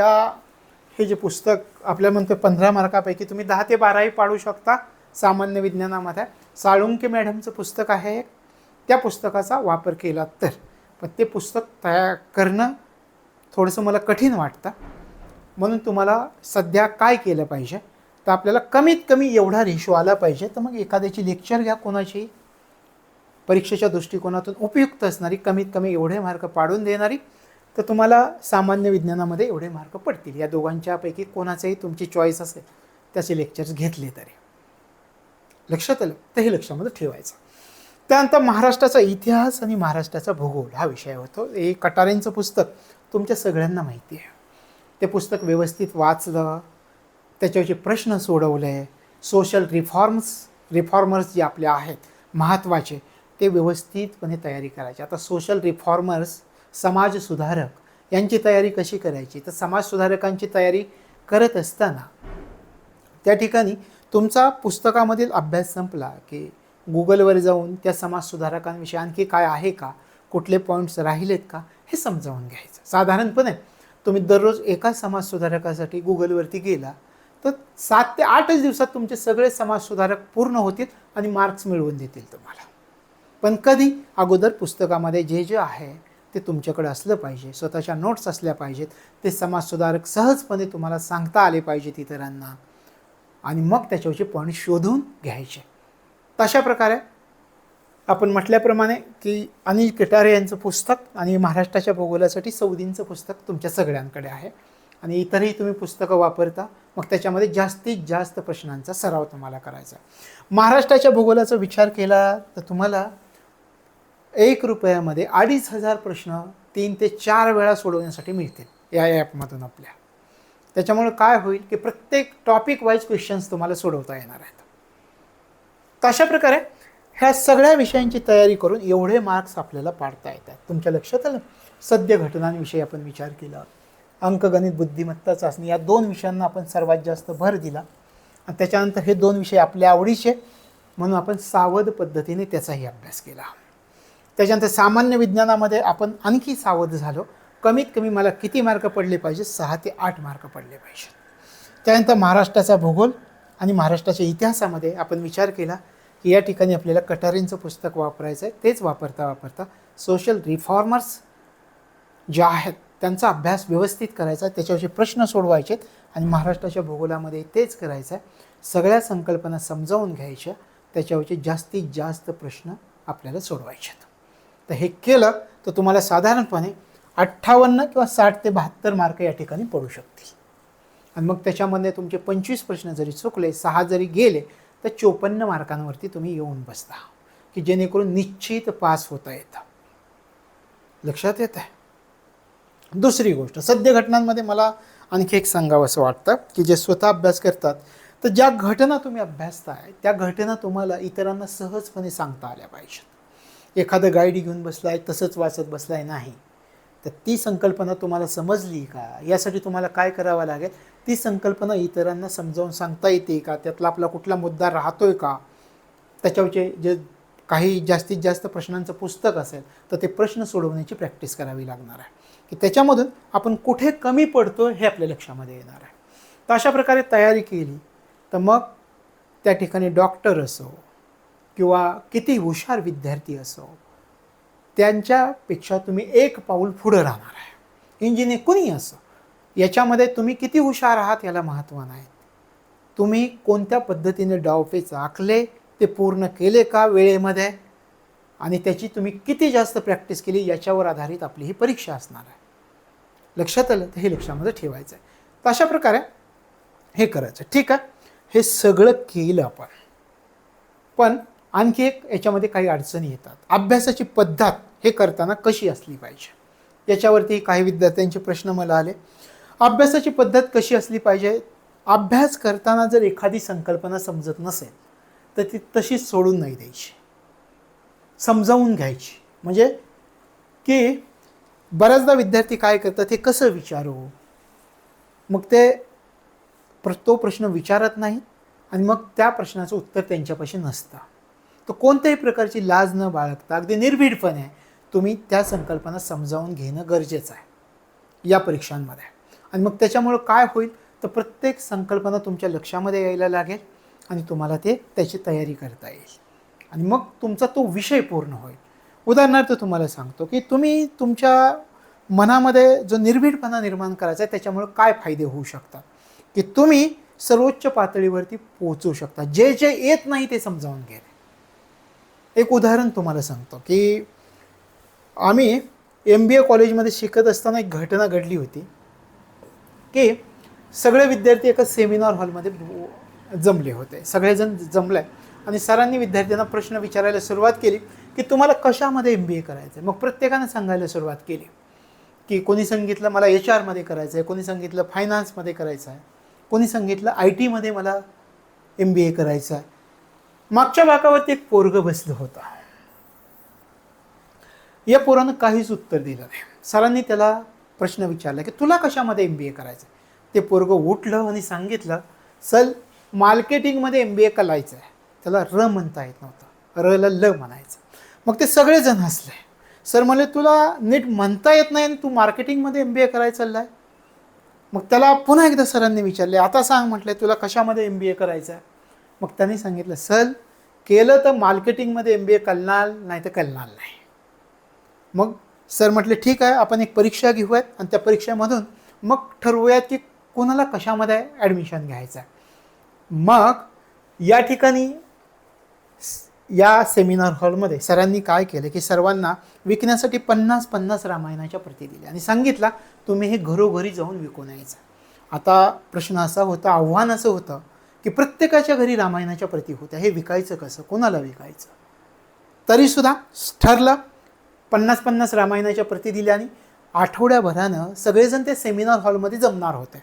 हे जे पुस्तक आपल्याला म्हणतो 15 मार्कापैकी तुम्ही 10 ते 12ही पाडू शकता. सामान्य विज्ञानामध्ये साळुंके मॅडमचं पुस्तक आहे, त्या पुस्तकाचा वापर केला तर. पण ते पुस्तक तयार करणं थोडंसं मला कठीण वाटतं. म्हणून तुम्हाला सध्या काय केलं पाहिजे तर आपल्याला कमीत कमी एवढा रेशो आला पाहिजे. तर मग एखाद्याची लेक्चर घ्या, कोणाची परीक्षेच्या दृष्टिकोनातून उपयुक्त असणारी, कमीत कमी एवढे मार्क पाडून देणारी, तर तुम्हाला सामान्य विज्ञानामध्ये एवढे मार्क पडतील. या दोघांच्यापैकी कोणाचंही तुमची चॉईस असेल त्याचे लेक्चर्स घेतले तरी. लक्षात आलं? तर हे लक्षामध्ये ठेवायचं. त्यानंतर महाराष्ट्राचा इतिहास आणि महाराष्ट्राचा भूगोल हा विषय होतो. हे कटारेंचं पुस्तक तुमच्या सगळ्यांना माहिती आहे. ते पुस्तक व्यवस्थित वाचलं, त्याच्यावरचे प्रश्न सोडवले, सोशल रिफॉर्मर्स जे आपले आहेत महत्त्वाचे ते व्यवस्थितपणे तयारी करायची. आता सोशल रिफॉर्मर्स, समाजसुधारक यांची तयारी कशी करायची? तर समाजसुधारकांची तयारी करत असताना त्या ठिकाणी तुमचा पुस्तकामधील अभ्यास संपला की गुगलवर जाऊन त्या समाजसुधारकांविषयी आणखी काय आहे का, कुठले पॉईंट्स राहिलेत का, हे समजावून घ्यायचं. साधारणपणे तुम्ही दररोज एका समाजसुधारकासाठी गुगलवरती गेला तर 7 ते 8च दिवसात तुमचे सगळे समाजसुधारक पूर्ण होतील आणि मार्क्स मिळवून देतील तुम्हाला. पण कधी? अगोदर पुस्तकामध्ये जे जे आहे ते तुमच्याकडे असलं पाहिजे, स्वतःच्या नोट्स असल्या पाहिजेत, ते समाजसुधारक सहजपणे तुम्हाला सांगता आले पाहिजेत इतरांना, आणि मग त्याच्यावरचे पॉईंट शोधून घ्यायचे. तशा प्रकारे आपण म्हटल्याप्रमाणे की अनिल कटारे यांचं पुस्तक आणि महाराष्ट्राच्या भूगोलासाठी सौदींचं पुस्तक तुमच्या सगळ्यांकडे आहे आणि इतरही तुम्ही पुस्तकं वापरता. मग त्याच्यामध्ये जास्तीत जास्त प्रश्नांचा सराव तुम्हाला करायचा. महाराष्ट्राच्या भूगोलाचा विचार केला तर तुम्हाला ₹1 2,500 प्रश्न 3 ते 4 वेळा सोडवण्यासाठी मिळतील या ॲपमधून आपल्या. त्याच्यामुळे काय होईल की प्रत्येक टॉपिक वाईज क्वेश्चन्स तुम्हाला सोडवता येणार आहेत. तशा प्रकारे ह्या सगळ्या विषयांची तयारी करून एवढे मार्क्स आपल्याला पाडता येतात. तुमच्या लक्षात आलं? सद्य घटनांविषयी आपण विचार केला, अंकगणित, बुद्धिमत्ता चाचणी, या 2 विषयांना आपण सर्वात जास्त भर दिला आणि त्याच्यानंतर हे 2 विषय आपल्या आवडीचे म्हणून आपण सावध पद्धतीने त्याचाही अभ्यास केला. त्याच्यानंतर सामान्य विज्ञानामध्ये आपण आणखी सावध झालो कमीत कमी मला किती मार्क पडले पाहिजे? 6 ते 8 मार्क पडले पाहिजेत. त्यानंतर महाराष्ट्राचा भूगोल आणि महाराष्ट्राच्या इतिहासामध्ये आपण विचार केला की या ठिकाणी आपल्याला कटारेंचं पुस्तक वापरायचं आहे. तेच वापरता वापरता सोशल रिफॉर्मर्स जे आहेत त्यांचा अभ्यास व्यवस्थित करायचा, त्याच्यावरचे प्रश्न सोडवायचे आणि महाराष्ट्राच्या भूगोलामध्ये तेच करायचं आहे. सगळ्या संकल्पना समजावून घ्यायच्या, त्याच्यावरचे जास्तीत जास्त प्रश्न आपल्याला सोडवायचे. तर हे केलं तर तुम्हाला साधारणपणे 58 किंवा 60 ते 72 मार्क या ठिकाणी पडू शकतील. आणि मग त्याच्यामध्ये तुमचे 25 प्रश्न जरी चुकले, 6 जरी गेले, तर 54 मार्कांवरती तुम्ही येऊन बसता, की जेणेकरून निश्चित पास होता येतं. लक्षात येत आहे? दुसरी गोष्ट, सद्य घटनांमध्ये मला आणखी एक सांगावं असं वाटतं की जे स्वतः अभ्यास करतात, तर ज्या घटना तुम्ही अभ्यासताय त्या घटना तुम्हाला इतरांना सहजपणे सांगता आल्या पाहिजेत. एखादं गाईड घेऊन बसलाय, तसंच वाचत बसलाय नाही, तर ती संकल्पना तुम्हाला समजली का? यासाठी तुम्हाला काय करावं लागेल? ती संकल्पना इतरांना समजावून सांगता येते का? त्यातला आपला कुठला मुद्दा राहतोय का? त्याच्यावरचे जे काही जास्तीत जास्त प्रश्नांचं पुस्तक असेल तर ते प्रश्न सोडवण्याची प्रॅक्टिस करावी लागणार आहे, की त्याच्यामधून आपण कुठे कमी पडतो हे आपल्या लक्षामध्ये येणार आहे. तर अशा प्रकारे तयारी केली तर मग त्या ठिकाणी डॉक्टर असो किंवा किती हुशार विद्यार्थी असो, त्यांच्यापेक्षा तुम्ही एक पाऊल पुढं राहणार आहे. इंजिनियर कुणी असो, याच्यामध्ये तुम्ही किती हुशार आहात याला महत्त्व नाही. तुम्ही कोणत्या पद्धतीने डावपेच आखले, ते पूर्ण केले का वेळेमध्ये, आणि त्याची तुम्ही किती जास्त प्रॅक्टिस केली याच्यावर आधारित आपली ही परीक्षा असणार आहे. लक्षात आलं? तर हे लक्षामध्ये ठेवायचं आहे. तर अशा प्रकारे हे करायचं. ठीक आहे, हे सगळं केलं आपण, पण आणखी एक याच्यामध्ये काही अडचणी येतात. अभ्यासाची पद्धत हे करताना कशी असली पाहिजे, याच्यावरती काही विद्यार्थ्यांचे प्रश्न मला आले. अभ्यासाची पद्धत कशी असली पाहिजे? अभ्यास करताना जर एखादी संकल्पना समजत नसेल तर ती तशीच सोडून नाही द्यायची, समजावून घ्यायची. म्हणजे की बऱ्याचदा विद्यार्थी काय करतात, हे कसं विचारू, मग ते तो प्रश्न विचारत नाही आणि मग त्या प्रश्नाचं उत्तर त्यांच्यापाशी नसतं. तर कोणत्याही प्रकारची लाज न बाळगता अगदी निर्भीडपणे तुम्ही त्या संकल्पना समजावून घेणं गरजेचं आहे या परीक्षांमध्ये. आणि मग त्याच्यामुळं काय होईल, तर प्रत्येक संकल्पना तुमच्या लक्षामध्ये यायला लागेल आणि तुम्हाला त्याची तयारी करता येईल आणि मग तुमचा तो विषय पूर्ण होईल. उदाहरणार्थ तुम्हाला सांगतो की तुम्ही तुमच्या मनामध्ये जो निर्भीडपणा निर्माण करायचा आहे त्याच्यामुळं काय फायदे होऊ शकतात, की तुम्ही सर्वोच्च पातळीवरती पोहोचू शकता. जे जे येत नाही ते समजावून घेणे. एक उदाहरण तुम्हाला सांगतो की आम्ही MBA कॉलेजमध्ये शिकत असताना एक घटना घडली होती की सगळे विद्यार्थी एका सेमिनार हॉलमध्ये जमले होते. सगळेजण जमले आणि सरांनी विद्यार्थ्यांना प्रश्न विचारायला सुरुवात केली की तुम्हाला कशामध्ये MBA करायचं आहे. मग प्रत्येकानं सांगायला सुरुवात केली की कोणी सांगितलं मला HR मध्ये करायचं आहे, कोणी सांगितलं फायनान्समध्ये करायचं आहे, कोणी सांगितलं IT मध्ये मला MBA करायचं आहे. मागच्या भागावरती एक पोरगं बसलं होतं. या पोरानं काहीच उत्तर दिलं नाही. सरांनी त्याला प्रश्न विचारला की तुला कशामध्ये MBA करायचं आहे. ते पोरगं उठलं आणि सांगितलं सर मार्केटिंगमध्ये MBA करायचं आहे. त्याला र म्हणता येत नव्हतं, रला ल म्हणायचं. मग ते सगळेजण हसले. सर म्हणले तुला नीट म्हणता येत नाही आणि तू मार्केटिंगमध्ये MBA करायचं चाललाय. मग त्याला पुन्हा एकदा सरांनी विचारले आता सांग म्हटलं तुला कशामध्ये MBA करायचं आहे. मग त्यांनी सांगितलं सर केलं तर मार्केटिंगमध्ये MBA करणार नाही तर करणार नाही. मग सर म्हटले ठीक आहे आपण एक परीक्षा घेऊयात आणि त्या परीक्षेमधून मग ठरवूयात की कोणाला कशामध्ये ॲडमिशन घ्यायचं आहे. मग या ठिकाणी या सेमिनार हॉलमध्ये सरांनी काय केलं की सर्वांना विकण्यासाठी 50-50 रामायणाच्या प्रती दिल्या आणि सांगितलं तुम्ही हे घरोघरी जाऊन विकून यायचं. आता प्रश्न असा होता, आव्हान असं होतं की प्रत्येकाच्या घरी रामायणाच्या प्रती होत्या, हे विकायचं कसं, कोणाला विकायचं. तरीसुद्धा ठरलं 50-50 रामायणाच्या प्रती दिल्या आणि आठवड्याभरानं सगळेजण त्या सेमिनार हॉलमध्ये जमणार होते.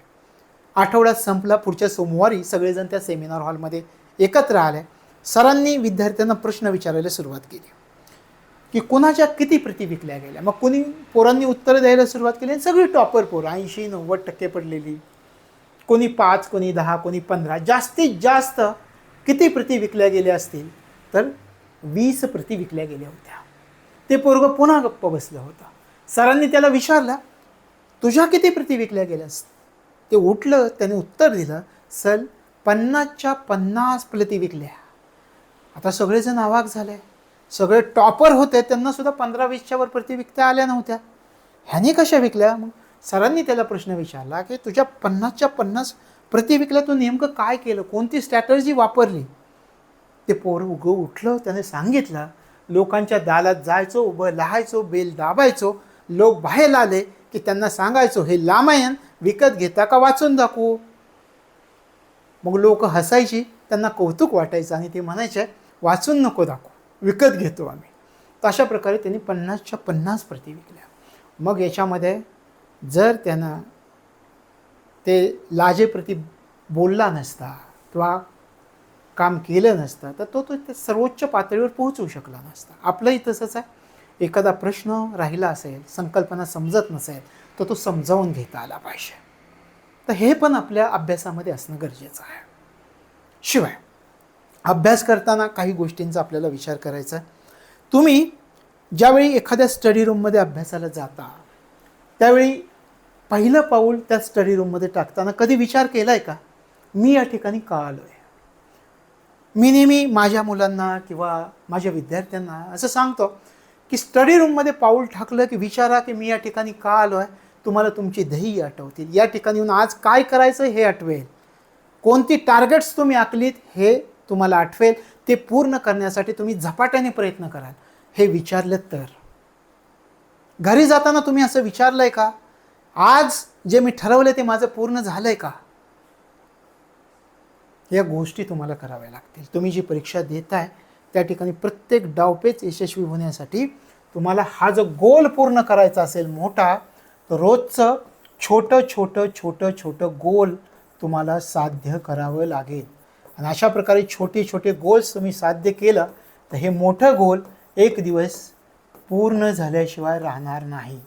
आठवड्यात संपला, पुढच्या सोमवारी सगळेजण त्या सेमिनार हॉलमध्ये एकत्र आले. सरांनी विद्यार्थ्यांना प्रश्न विचारायला सुरुवात केली की कोणाच्या किती प्रती विकल्या गेल्या. मग कोणी पोरांनी उत्तरं द्यायला सुरुवात केली आणि सगळी टॉपर पोरं 80-90% पडलेली, कोणी 5, कोणी 10, कोणी 15. जास्तीत जास्त किती प्रती विकल्या गेल्या असतील तर 20 प्रती विकल्या गेल्या होत्या. ते पोरगं पुन्हा गप्प बसलं होतं. सरांनी त्याला विचारलं तुझ्या किती प्रती विकल्या गेल्यास? ते उठलं, त्याने उत्तर दिलं, सर 50च्या 50 प्रती विकल्या. आता सगळेजण अवाक झाले. सगळे टॉपर होते, त्यांना सुद्धा 15-20च्या वर प्रती विकता आल्या नव्हत्या. ह्याने कशा विकल्या? मग सरांनी त्याला प्रश्न विचारला की तुझ्या 50च्या 50 प्रती विकल्या, तू नेमकं काय केलं, कोणती स्ट्रॅटर्जी वापरली? ते पोरं उठलं, त्याने सांगितलं, लोकांच्या दालात जायचो, उभं लहायचो, बेल दाबायचो, लोक बाहेर आले की त्यांना सांगायचो हे रामायण विकत घेता का वाचून दाखवू? मग लोक हसायची, त्यांना कौतुक वाटायचं आणि ते म्हणायचे वाचून नको दाखवू, विकत घेतो आम्ही. तर अशा प्रकारे त्यांनी 50च्या 50 प्रती विकल्या. मग याच्यामध्ये जर त्यानं ते लाजेप्रती बोलला नसता किंवा काम केलं नसतं तर तो ते सर्वोच्च पातळीवर पोहोचू शकला नसता. आपलंही तसंच आहे. एखादा प्रश्न राहिला असेल, संकल्पना समजत नसेल तर तो समजावून घेता आला पाहिजे. तर हे पण आपल्या अभ्यासामध्ये असणं गरजेचं आहे. शिवाय अभ्यास करताना काही गोष्टींचा आपल्याला विचार करायचा आहे. तुम्ही ज्यावेळी एखाद्या स्टडी रूममध्ये अभ्यासाला जाता त्यावेळी पहिलं पाऊल त्या स्टडी रूममध्ये टाकताना कधी विचार केला आहे का, मी या ठिकाणी का आलो आहे? मी नेहमी माझ्या मुलांना किंवा माझ्या विद्यार्थ्यांना असं सांगतो की स्टडी रूममध्ये पाऊल टाकलं की विचारा की मी या ठिकाणी का आलो आहे. तुम्हाला तुमची ध्येय आठवतील. या ठिकाणी येऊन आज काय करायचं हे आठवेल. कोणती टार्गेट्स तुम्ही आखलीत हे तुम्हाला आठवेल. ते पूर्ण करण्यासाठी तुम्ही झपाट्याने प्रयत्न कराल. हे विचारलं तर घरी जाताना तुम्ही असं विचारलं आहे का, आज जे मी ठरवलं ते माझं पूर्ण झालं आहे का? या गोष्टी तुम्हाला कराव्या लागतील. तुम्ही जी परीक्षा देताय त्या ठिकाणी प्रत्येक डावपेच यशस्वी होण्यासाठी तुम्हाला हा जो गोल पूर्ण करायचा असेल मोठा, तर रोजचं छोटं छोटं छोटं छोटं गोल तुम्हाला साध्य करावं लागेल. आणि अशा प्रकारे छोटे छोटे गोल्स तुम्ही साध्य केलं तर हे मोठं गोल एक दिवस पूर्ण झाल्याशिवाय राहणार नाही.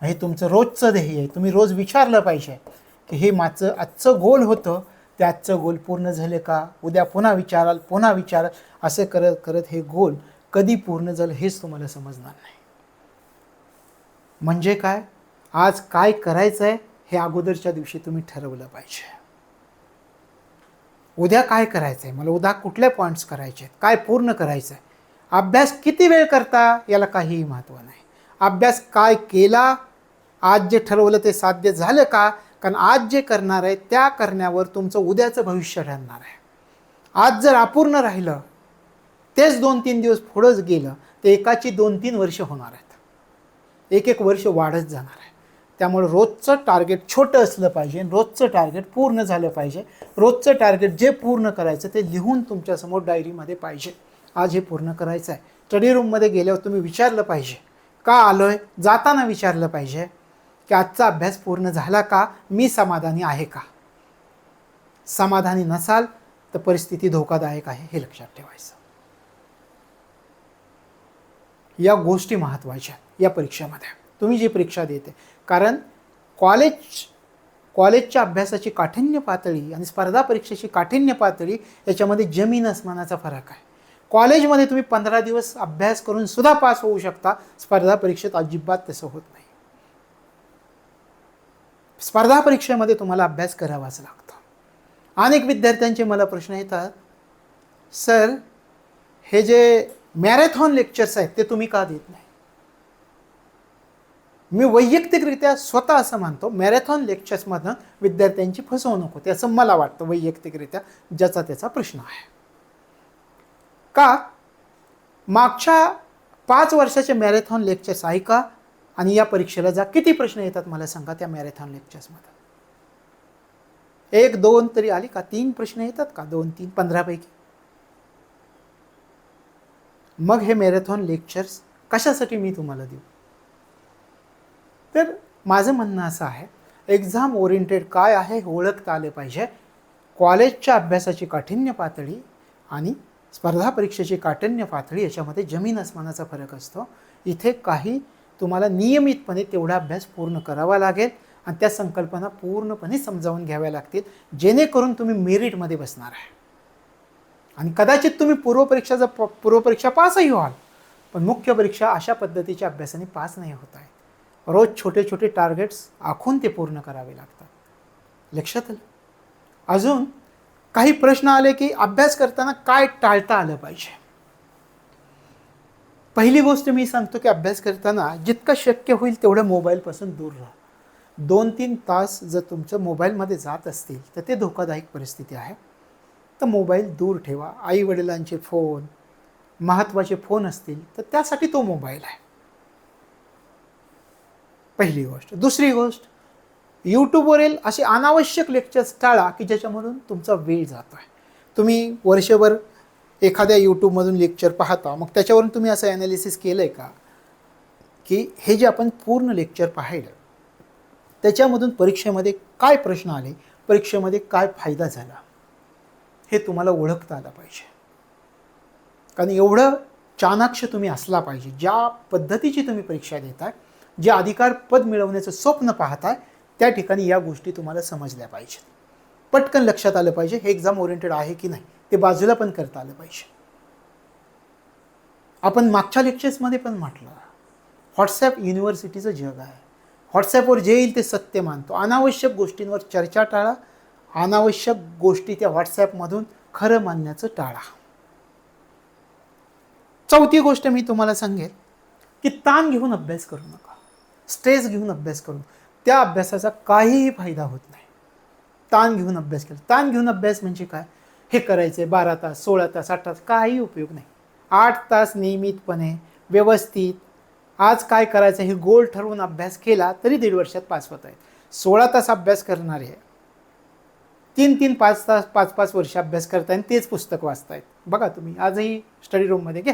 हे तुमचं रोजचं ध्येय आहे. तुम्ही रोज विचारलं पाहिजे की हे माझं आजचं गोल होतं, ते आजचं गोल पूर्ण झाले का? उद्या पुन्हा विचाराल, पुन्हा विचाराल. असं करत करत हे गोल कधी पूर्ण झालं हेच तुम्हाला समजणार नाही. म्हणजे काय, आज काय करायचं आहे हे अगोदरच्या दिवशी तुम्ही ठरवलं पाहिजे. उद्या काय करायचं आहे, मला उद्या कुठले पॉईंट्स करायचे आहेत, काय पूर्ण करायचं आहे. अभ्यास किती वेळ करता याला काहीही महत्त्व नाही. अभ्यास काय केला, आज जे ठरवलं ते साध्य झालं का? कारण आज जे करणार आहे त्या करण्यावर तुमचं उद्याचं भविष्य ठरणार आहे. आज जर अपूर्ण राहिलं, तेच 2-3 दिवस पुढंच गेलं, तर एकाची 2-3 वर्ष होणार आहेत. एक वर्ष वाढत जाणार आहे. त्यामुळे रोजचं टार्गेट छोटं असलं पाहिजे, रोजचं टार्गेट पूर्ण झालं पाहिजे. रोजचं टार्गेट जे पूर्ण करायचं ते लिहून तुमच्यासमोर डायरीमध्ये पाहिजे. आज हे पूर्ण करायचं आहे. स्टडी रूममध्ये गेल्यावर तुम्ही विचारलं पाहिजे का आलो आहे. जाताना विचारलं पाहिजे की आजचा अभ्यास पूर्ण झाला का, मी समाधानी आहे का? समाधानी नसाल तर परिस्थिती धोकादायक आहे हे लक्षात ठेवायचं. या गोष्टी महत्त्वाच्या या परीक्षेमध्ये, तुम्ही जी परीक्षा देते. कारण कॉलेजच्या अभ्यासाची काठिण्य पातळी आणि स्पर्धा परीक्षेची काठिण्य पातळी याच्यामध्ये जमीन अस्मानाचा फरक आहे. कॉलेजमध्ये तुम्ही 15 दिवस अभ्यास करून सुद्धा पास होऊ शकता. स्पर्धा परीक्षेत अजिबात तसं होत नाही. स्पर्धा परीक्षेमध्ये तुम्हाला अभ्यास करावाच लागतो. अनेक विद्यार्थ्यांचे मला प्रश्न येतात, सर हे जे मॅरेथॉन लेक्चर्स आहेत ते तुम्ही का देत नाही? मी वैयक्तिकरित्या स्वतः असं मानतो, मॅरेथॉन लेक्चर्समधनं विद्यार्थ्यांची फसवणूक होते असं मला वाटतं वैयक्तिकरित्या. ज्याचा त्याचा प्रश्न आहे. का मागच्या 5 वर्षाचे मॅरेथॉन लेक्चर्स ऐका आणि या परीक्षेला जा. किती प्रश्न येतात मला सांगा त्या मॅरेथॉन लेक्चर्समध्ये? 1-2 तरी आली का? 3 प्रश्न येतात का? 2-3 15 पैकी? मग हे मॅरेथॉन लेक्चर्स कशासाठी मी तुम्हाला देऊ? तर माझं म्हणणं असं आहे, एक्झाम ओरिएंटेड काय आहे हे ओळखता आले पाहिजे. कॉलेजच्या अभ्यासाची काठिण्य पातळी आणि स्पर्धा परीक्षेची काठिण्य पातळी याच्यामध्ये जमीन अस्मानाचा फरक असतो. इथे काही तुम्हाला नियमितपणे तेवढा अभ्यास पूर्ण करावा लागेल आणि त्या संकल्पना पूर्णपणे समजावून घ्याव्या लागतील, जेणेकरून तुम्ही मेरिटमध्ये बसणार आहे. आणि कदाचित तुम्ही पूर्वपरीक्षा पासही व्हाल, पण मुख्य परीक्षा अशा पद्धतीच्या अभ्यासाने पास नाही होत आहे. रोज छोटे छोटे टार्गेट्स आखून ते पूर्ण करावे लागतात. लक्षात आलं? अजून काही प्रश्न आले की अभ्यास करताना काय टाळता आलं पाहिजे. पहिली गोष्ट मी सांगतो की अभ्यास करताना जितकं शक्य होईल तेवढं मोबाईलपासून दूर राहा. 2-3 तास जर तुमचं मोबाईलमध्ये जात असतील तर ते धोकादायक परिस्थिती आहे. तर मोबाईल दूर ठेवा. आई-वडिलांचे फोन, महत्त्वाचे फोन असतील तर त्यासाठी तो मोबाईल आहे. पहिली गोष्ट. दुसरी गोष्ट, यूट्यूबवरील असे अनावश्यक लेक्चर्स टाळा की ज्याच्यामधून तुमचा वेळ जातो आहे. तुम्ही वर्षभर एखाद्या यूट्यूबमधून लेक्चर पाहता, मग त्याच्यावरून तुम्ही असं ॲनालिसिस केलं आहे का की हे जे आपण पूर्ण लेक्चर पाहिलं त्याच्यामधून परीक्षेमध्ये काय प्रश्न आले, परीक्षेमध्ये काय फायदा झाला, हे तुम्हाला ओळखता आलं पाहिजे. कारण एवढं चाणाक्ष तुम्ही असला पाहिजे. ज्या पद्धतीची तुम्ही परीक्षा देताय, जे अधिकार पद मिळवण्याचं स्वप्न पाहताय, त्या ठिकाणी या गोष्टी तुम्हाला समजल्या पाहिजेत. पटकन लक्षात आलं पाहिजे हे एक्झाम ओरिएंटेड आहे की नाही, ते बाजूला पण करता आलं पाहिजे. आपण मागच्या लेक्चर्समध्ये पण म्हटलं, व्हॉट्सॲप युनिव्हर्सिटीचं जग आहे. व्हॉट्सॲपवर जे येईल ते सत्य मानतो. अनावश्यक गोष्टींवर चर्चा टाळा. अनावश्यक गोष्टी त्या व्हॉट्सॲपमधून खरं मानण्याचं टाळा. चौथी गोष्ट मी तुम्हाला सांगेल की ताण घेऊन अभ्यास करू नका. स्ट्रेस घेऊन अभ्यास करू, त्या अभ्यासाचा काहीही फायदा होत नाही. ताण घेऊन अभ्यास केला. ताण घेऊन अभ्यास म्हणजे काय, हे करायचं आहे 12 तास 16 तास 8 तास, काही उपयोग नाही. 8 तास नियमितपणे व्यवस्थित आज काय करायचं हे गोल ठरवून अभ्यास केला तरी 1.5 वर्षात पास होत आहेत. 16 तास अभ्यास करणारे 3-3 5 तास 5-5 वर्ष अभ्यास करताय आणि तेच पुस्तक वाचतायत. बघा तुम्ही आजही स्टडी रूममध्ये घ्या,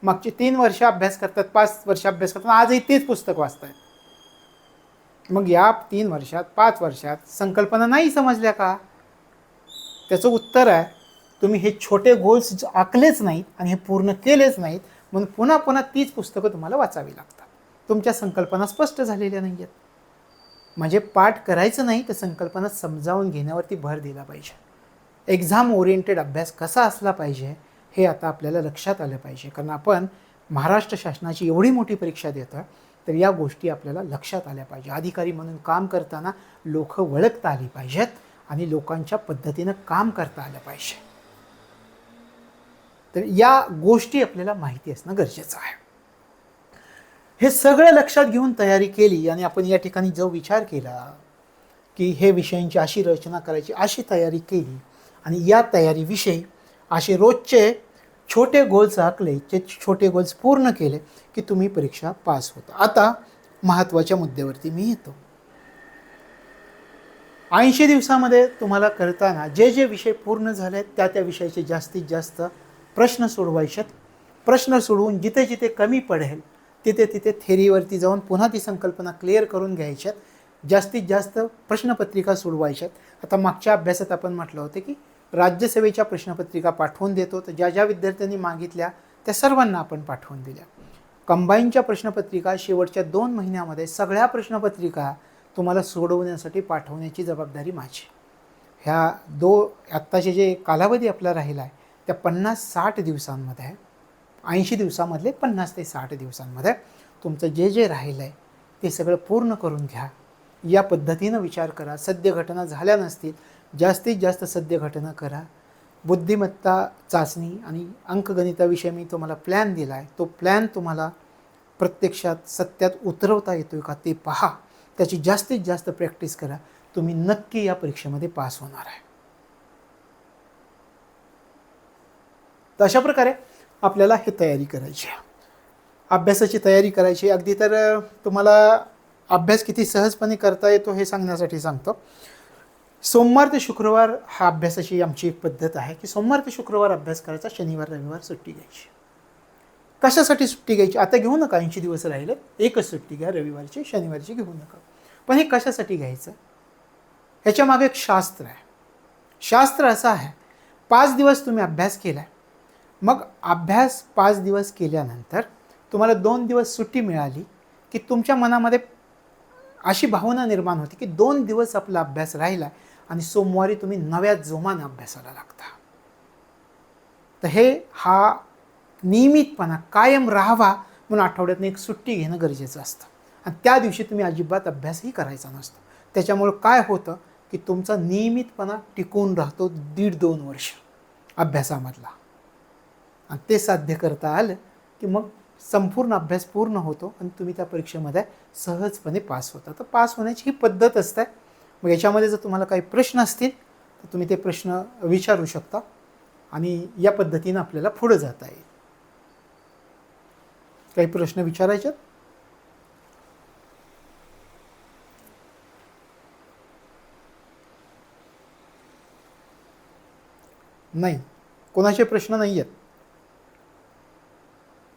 मागचे 3 वर्ष अभ्यास करतात, 5 वर्ष अभ्यास करतात, आजही तेच पुस्तक वाचतायत. मग या 3 वर्षात 5 वर्षात संकल्पना नाही समजल्या का? त्याचं उत्तर आहे, तुम्ही हे छोटे गोल्स आखलेच नाहीत आणि हे पूर्ण केलेच नाहीत, म्हणून पुन्हा पुन्हा तीच पुस्तकं तुम्हाला वाचावी लागतात. तुमच्या संकल्पना स्पष्ट झालेल्या नाही आहेत. म्हणजे पाठ करायचं नाही तर संकल्पना समजावून घेण्यावरती भर दिला पाहिजे. एक्झाम ओरिएंटेड अभ्यास कसा असला पाहिजे हे आता आपल्याला लक्षात आलं पाहिजे. कारण आपण महाराष्ट्र शासनाची एवढी मोठी परीक्षा देतो, तर या गोष्टी आपल्याला लक्षात आल्या पाहिजे. अधिकारी म्हणून काम करताना लोक ओळखता आली पाहिजेत आणि लोकांच्या पद्धतीनं काम करता आलं पाहिजे. तर या गोष्टी आपल्याला माहिती असणं गरजेचं आहे. हे सगळं लक्षात घेऊन तयारी केली आणि आपण या ठिकाणी जो विचार केला की हे विषयांची अशी रचना करायची, अशी तयारी केली आणि या तयारीविषयी असे रोजचे छोटे गोल्स आखले, ते छोटे गोल्स पूर्ण केले की तुम्ही परीक्षा पास होता. आता महत्त्वाच्या मुद्द्यावरती मी येतो. 80 दिवसामध्ये तुम्हाला करताना जे जे विषय पूर्ण झाले त्या त्या विषयाचे जास्तीत जास्त प्रश्न सोडवायचे. प्रश्न सोडवून जिथे जिथे कमी पडेल तिथे तिथे थेरीवरती जाऊन पुन्हा ती संकल्पना क्लिअर करून घ्यायच्यात. जास्तीत जास्त प्रश्नपत्रिका सोडवायच्यात. आता मागच्या अभ्यासात आपण म्हटलं होतं की राज्यसेवेच्या प्रश्नपत्रिका पाठवून देतो, तर ज्या ज्या विद्यार्थ्यांनी मागितल्या त्या सर्वांना आपण पाठवून दिल्या. कंबाईनच्या प्रश्नपत्रिका शेवटच्या 2 महिन्यामध्ये सगळ्या प्रश्नपत्रिका तुम्हाला सोडवण्यासाठी पाठवण्याची जबाबदारी माझी. ह्या आत्ताचे जे कालावधी आपला राहिला आहे त्या 50-60 दिवसांमध्ये, 80 दिवसामधले 50 ते 60 दिवसांमध्ये तुमचं जे जे राहिलं आहे ते सगळं पूर्ण करून घ्या. या पद्धतीनं विचार करा. सद्य घटना झाल्या नसतील, जास्तीत जास्त सद्य घटना करा. बुद्धिमत्ता चाचणी आणि अंकगणिताविषयी मी तुम्हाला प्लॅन दिला आहे, तो प्लॅन तुम्हाला प्रत्यक्षात सत्यात उतरवता येतो का ते पहा. त्याची जास्तीत जास्त प्रॅक्टिस करा. तुम्ही नक्की या परीक्षेमध्ये पास होणार आहे. तर अशा प्रकारे आपल्याला हे तयारी करायची आहे, अभ्यासाची तयारी करायची. अगदी तर तुम्हाला अभ्यास किती सहजपणे करता येतो हे सांगण्यासाठी सांगतो. सोमवार ते शुक्रवार हा अभ्यासाची आमची एक पद्धत आहे की सोमवार ते शुक्रवार अभ्यास करायचा, शनिवार रविवार सुट्टी घ्यायची. कशासाठी सुट्टी घ्यायची? आता घेऊ नका, 80 दिवस राहिले, एकच सुट्टी घ्या, रविवारची शनिवारची घेऊ नका. पण हे कशासाठी घ्यायचं? ह्याच्या मागे एक शास्त्र आहे. शास्त्र असं आहे, 5 दिवस तुम्ही अभ्यास केला आहे, मग अभ्यास 5 दिवस केल्यानंतर तुम्हाला 2 दिवस सुट्टी मिळाली की तुमच्या मनामध्ये अशी भावना निर्माण होती की 2 दिवस आपला अभ्यास राहिला आणि सोमवारी तुम्ही नव्या जोमाने अभ्यासाला लागता. तर हा नियमितपणा कायम राहावा म्हणून आठवड्यातून एक सुट्टी घेणं गरजेचं असतं. आणि त्या दिवशी तुम्ही अजिबात अभ्यासही करायचा नसतो. त्याच्यामुळं काय होतं की तुमचा नियमितपणा टिकून राहतो 1.5-2 वर्ष अभ्यासामधला. आणि ते साध्य करता आलं की मग संपूर्ण अभ्यास पूर्ण होतो आणि तुम्ही त्या परीक्षेमध्ये सहजपणे पास होता. तर पास होण्याची ही पद्धत असते. मग याच्यामध्ये जर तुम्हाला काही प्रश्न असतील तर तुम्ही ते प्रश्न विचारू शकता आणि या पद्धतीनं आपल्याला पुढे जाता येईल. काही प्रश्न विचारायचे? नाही, कोणाचे प्रश्न नाही आहेत.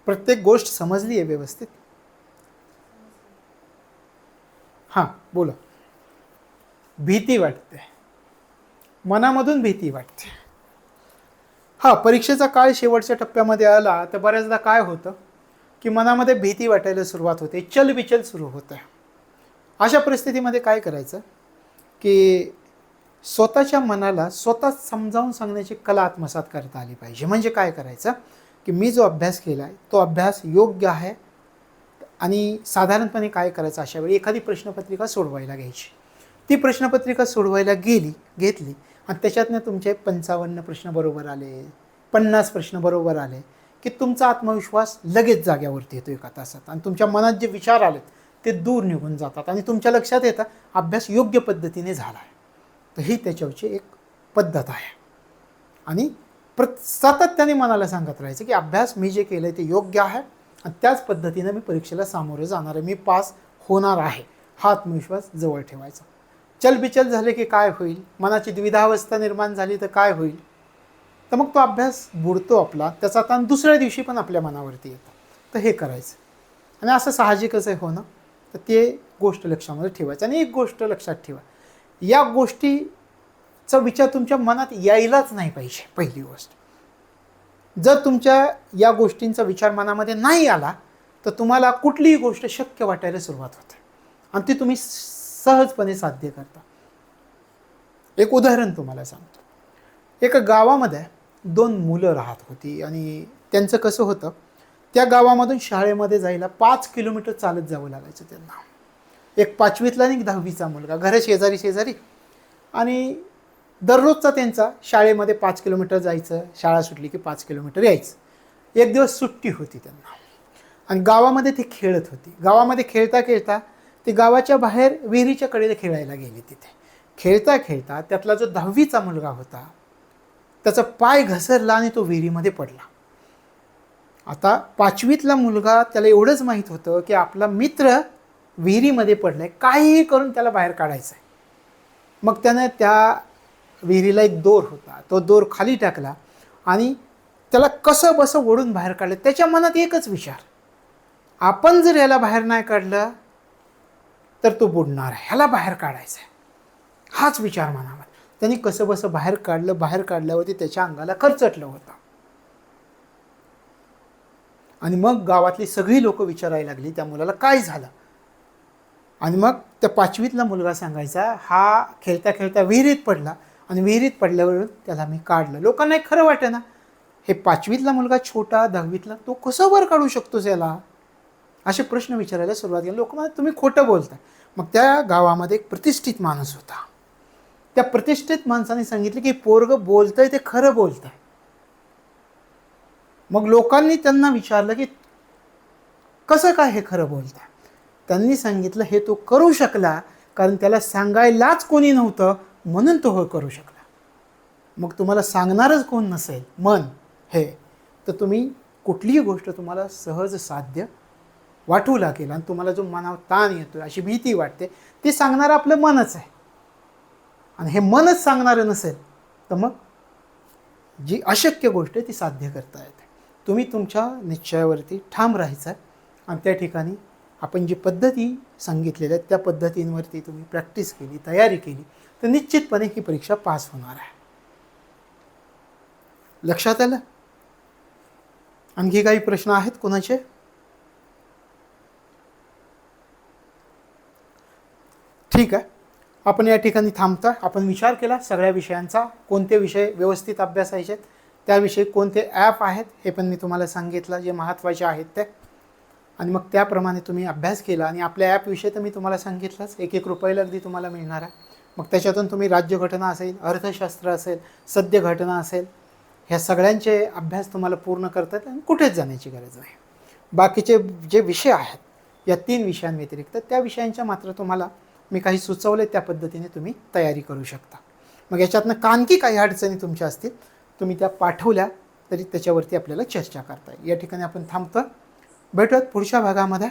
प्रत्येक गोष्ट समजली आहे व्यवस्थित? हां बोला. भीती वाटते, मनामधून भीती वाटते. हा, परीक्षेचा काळ शेवटच्या टप्प्यामध्ये आला तर बऱ्याचदा काय होतं की मनामध्ये भीती वाटायला सुरुवात होते, चलबिचल सुरू होतं. अशा परिस्थितीमध्ये काय करायचं की स्वतःच्या मनाला स्वतःच समजावून सांगण्याची कला आत्मसात करता आली पाहिजे. म्हणजे काय करायचं की मी जो अभ्यास केला आहे तो अभ्यास योग्य आहे. आणि साधारणपणे काय करायचं, अशा वेळी एखादी प्रश्नपत्रिका सोडवायला घ्यायची. ती प्रश्नपत्रिका सोडवायला घेतली आणि त्याच्यातनं तुमचे 55 प्रश्न बरोबर आले, 50 प्रश्न बरोबर आले की तुमचा आत्मविश्वास लगेच जाग्यावरती येतो एका तासात. आणि तुमच्या मनात जे विचार आलेत ते दूर निघून जातात आणि तुमच्या लक्षात येतं अभ्यास योग्य पद्धतीने झाला आहे. तर ही त्याच्यावरची एक पद्धत आहे. आणि सातत्याने मनाला सांगत राहायचं की अभ्यास मी जे केलं आहे ते योग्य आहे आणि त्याच पद्धतीनं मी परीक्षेला सामोरे जाणार आहे, मी पास होणार आहे. हा आत्मविश्वास जवळ ठेवायचा. चलबिचल झाले की काय होईल, मनाची द्विधावस्था निर्माण झाली तर काय होईल, तर मग तो अभ्यास बुडतो आपला, त्याचा ताण दुसऱ्या दिवशी पण आपल्या मनावरती येतो. तर हे करायचं आणि असं साहजिकच आहे होणं. तर ते गोष्ट लक्षामध्ये ठेवायचं. आणि एक गोष्ट लक्षात ठेवा, या गोष्टीचा विचार तुमच्या मनात यायलाच नाही पाहिजे. पहिली गोष्ट, जर तुमच्या या गोष्टींचा विचार मनामध्ये नाही आला तर तुम्हाला कुठलीही गोष्ट शक्य वाटायला सुरुवात होते आणि ती तुम्ही सहजपणे साध्य करता. एक उदाहरण तुम्हाला सांगतो. एका गावामध्ये 2 मुलं राहत होती आणि त्यांचं कसं होतं, त्या गावामधून शाळेमध्ये जायला 5 किलोमीटर चालत जावं लागायचं त्यांना. एक 5वीतला आणि एक 10वीचा मुलगा, घरं शेजारी आणि दररोजचा त्यांचा शाळेमध्ये 5 किलोमीटर जायचं, शाळा सुटली की 5 किलोमीटर यायचं. एक दिवस सुट्टी होती त्यांना आणि गावामध्ये ते खेळत होती. गावामध्ये खेळता खेळता ते गावाच्या बाहेर विहिरीच्या कडेला खेळायला गेली. तिथे खेळता खेळता त्यातला जो 10वीचा मुलगा होता त्याचा पाय घसरला आणि तो विहिरीमध्ये पडला. आता 5वीतला मुलगा, त्याला एवढंच माहीत होतं की आपला मित्र विहिरीमध्ये पडलाय, काहीही करून त्याला बाहेर काढायचं आहे. मग त्यानं त्या विहिरीला एक दोर होता, तो दोर खाली टाकला आणि त्याला कसं बसं ओढून बाहेर काढलं. त्याच्या मनात एकच विचार, आपण जर याला बाहेर नाही काढलं तर तो बुडणार आहे, ह्याला बाहेर काढायचं आहे, हाच विचार मनावर. त्यांनी कसं बसं बाहेर काढलं. बाहेर काढल्यावरती त्याच्या अंगाला खरचटलं होतं. आणि मग गावातली सगळी लोक विचारायला लागली त्या मुलाला काय झालं. आणि मग त्या 5वीतला मुलगा सांगायचा, हा खेळता खेळता विहिरीत पडला आणि विहिरीत पडल्यावर त्याला मी काढलं. लोकांना एक खरं वाटे ना, हे 5वीतला मुलगा छोटा, 10वीतला, तो कसं वर काढू शकतोस याला, असे प्रश्न विचारायला सुरुवात केली. लोक म्हणतात तुम्ही खोटं बोलता. मग त्या गावामध्ये एक प्रतिष्ठित माणूस होता. त्या प्रतिष्ठित माणसाने सांगितले की पोरगं बोलतंय ते खरं बोलतंय. मग लोकांनी त्यांना विचारलं की कसं काय हे खरं बोलतंय. त्यांनी सांगितलं हे तो करू शकला कारण त्याला सांगायलाच कोणी नव्हतं, म्हणून तो हे करू शकला. मग तुम्हाला सांगणारच कोण नसेल, मन हे, तर तुम्ही कुठलीही गोष्ट तुम्हाला सहज साध्य वाटू लागेल. आणि तुम्हाला जो मनावर ताण येतो, अशी भीती वाटते, ते सांगणारं आपलं मनच आहे. आणि हे मनच सांगणारं नसेल तर मग जी अशक्य गोष्ट आहे ती साध्य करता येते. तुम्ही तुमच्या निश्चयावरती ठाम राहायचं आहे आणि त्या ठिकाणी आपण जी पद्धती सांगितलेल्या आहेत त्या पद्धतींवरती तुम्ही प्रॅक्टिस केली, तयारी केली, तर निश्चितपणे ही परीक्षा पास होणार आहे. लक्षात आलं? आणखी काही प्रश्न आहेत कोणाचे? ठीक आहे, आपण या ठिकाणी थांबता. आपण विचार केला सगळ्या विषयांचा, कोणते विषय व्यवस्थित अभ्यासायचे आहेत, त्याविषयी कोणते ॲप आहेत हे पण मी तुम्हाला सांगितलं, जे महत्त्वाचे आहेत ते. आणि मग त्याप्रमाणे तुम्ही अभ्यास केला आणि आपल्या ॲपविषयी तर मी तुम्हाला सांगितलंच, 1-1 रुपयाला अगदी तुम्हाला मिळणार आहे. मग त्याच्यातून तुम्ही राज्यघटना असेल, अर्थशास्त्र असेल, सद्यघटना असेल, ह्या सगळ्यांचे अभ्यास तुम्हाला पूर्ण करता येतात आणि कुठेच जाण्याची गरज नाही. बाकीचे जे विषय आहेत या 3 विषयांव्यतिरिक्त त्या विषयांच्या मात्र तुम्हाला मी काही सुचवले त्या पद्धतीने तुम्ही तयारी करू शकता. मग याच्यातनं आणखी काही अडचणी तुमच्या असतील तुम्ही त्या पाठवल्या तरी त्याच्यावरती आपल्याला चर्चा करता येईल. या ठिकाणी आपण थांबतो. भेटूयात पुढच्या भागामध्ये.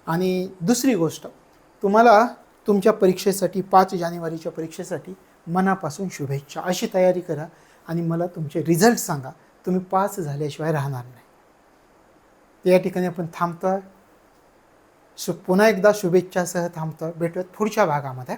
आणि दुसरी गोष्ट, तुम्हाला तुमच्या परीक्षेसाठी 5 जानेवारीच्या परीक्षेसाठी मनापासून शुभेच्छा. अशी तयारी करा आणि मला तुमचे रिझल्ट सांगा. तुम्ही पास झाल्याशिवाय राहणार नाही. या ठिकाणी आपण थांबतो. पुन्हा एकदा शुभेच्छासह थांबतो. भेटूयात पुढच्या भागामध्ये.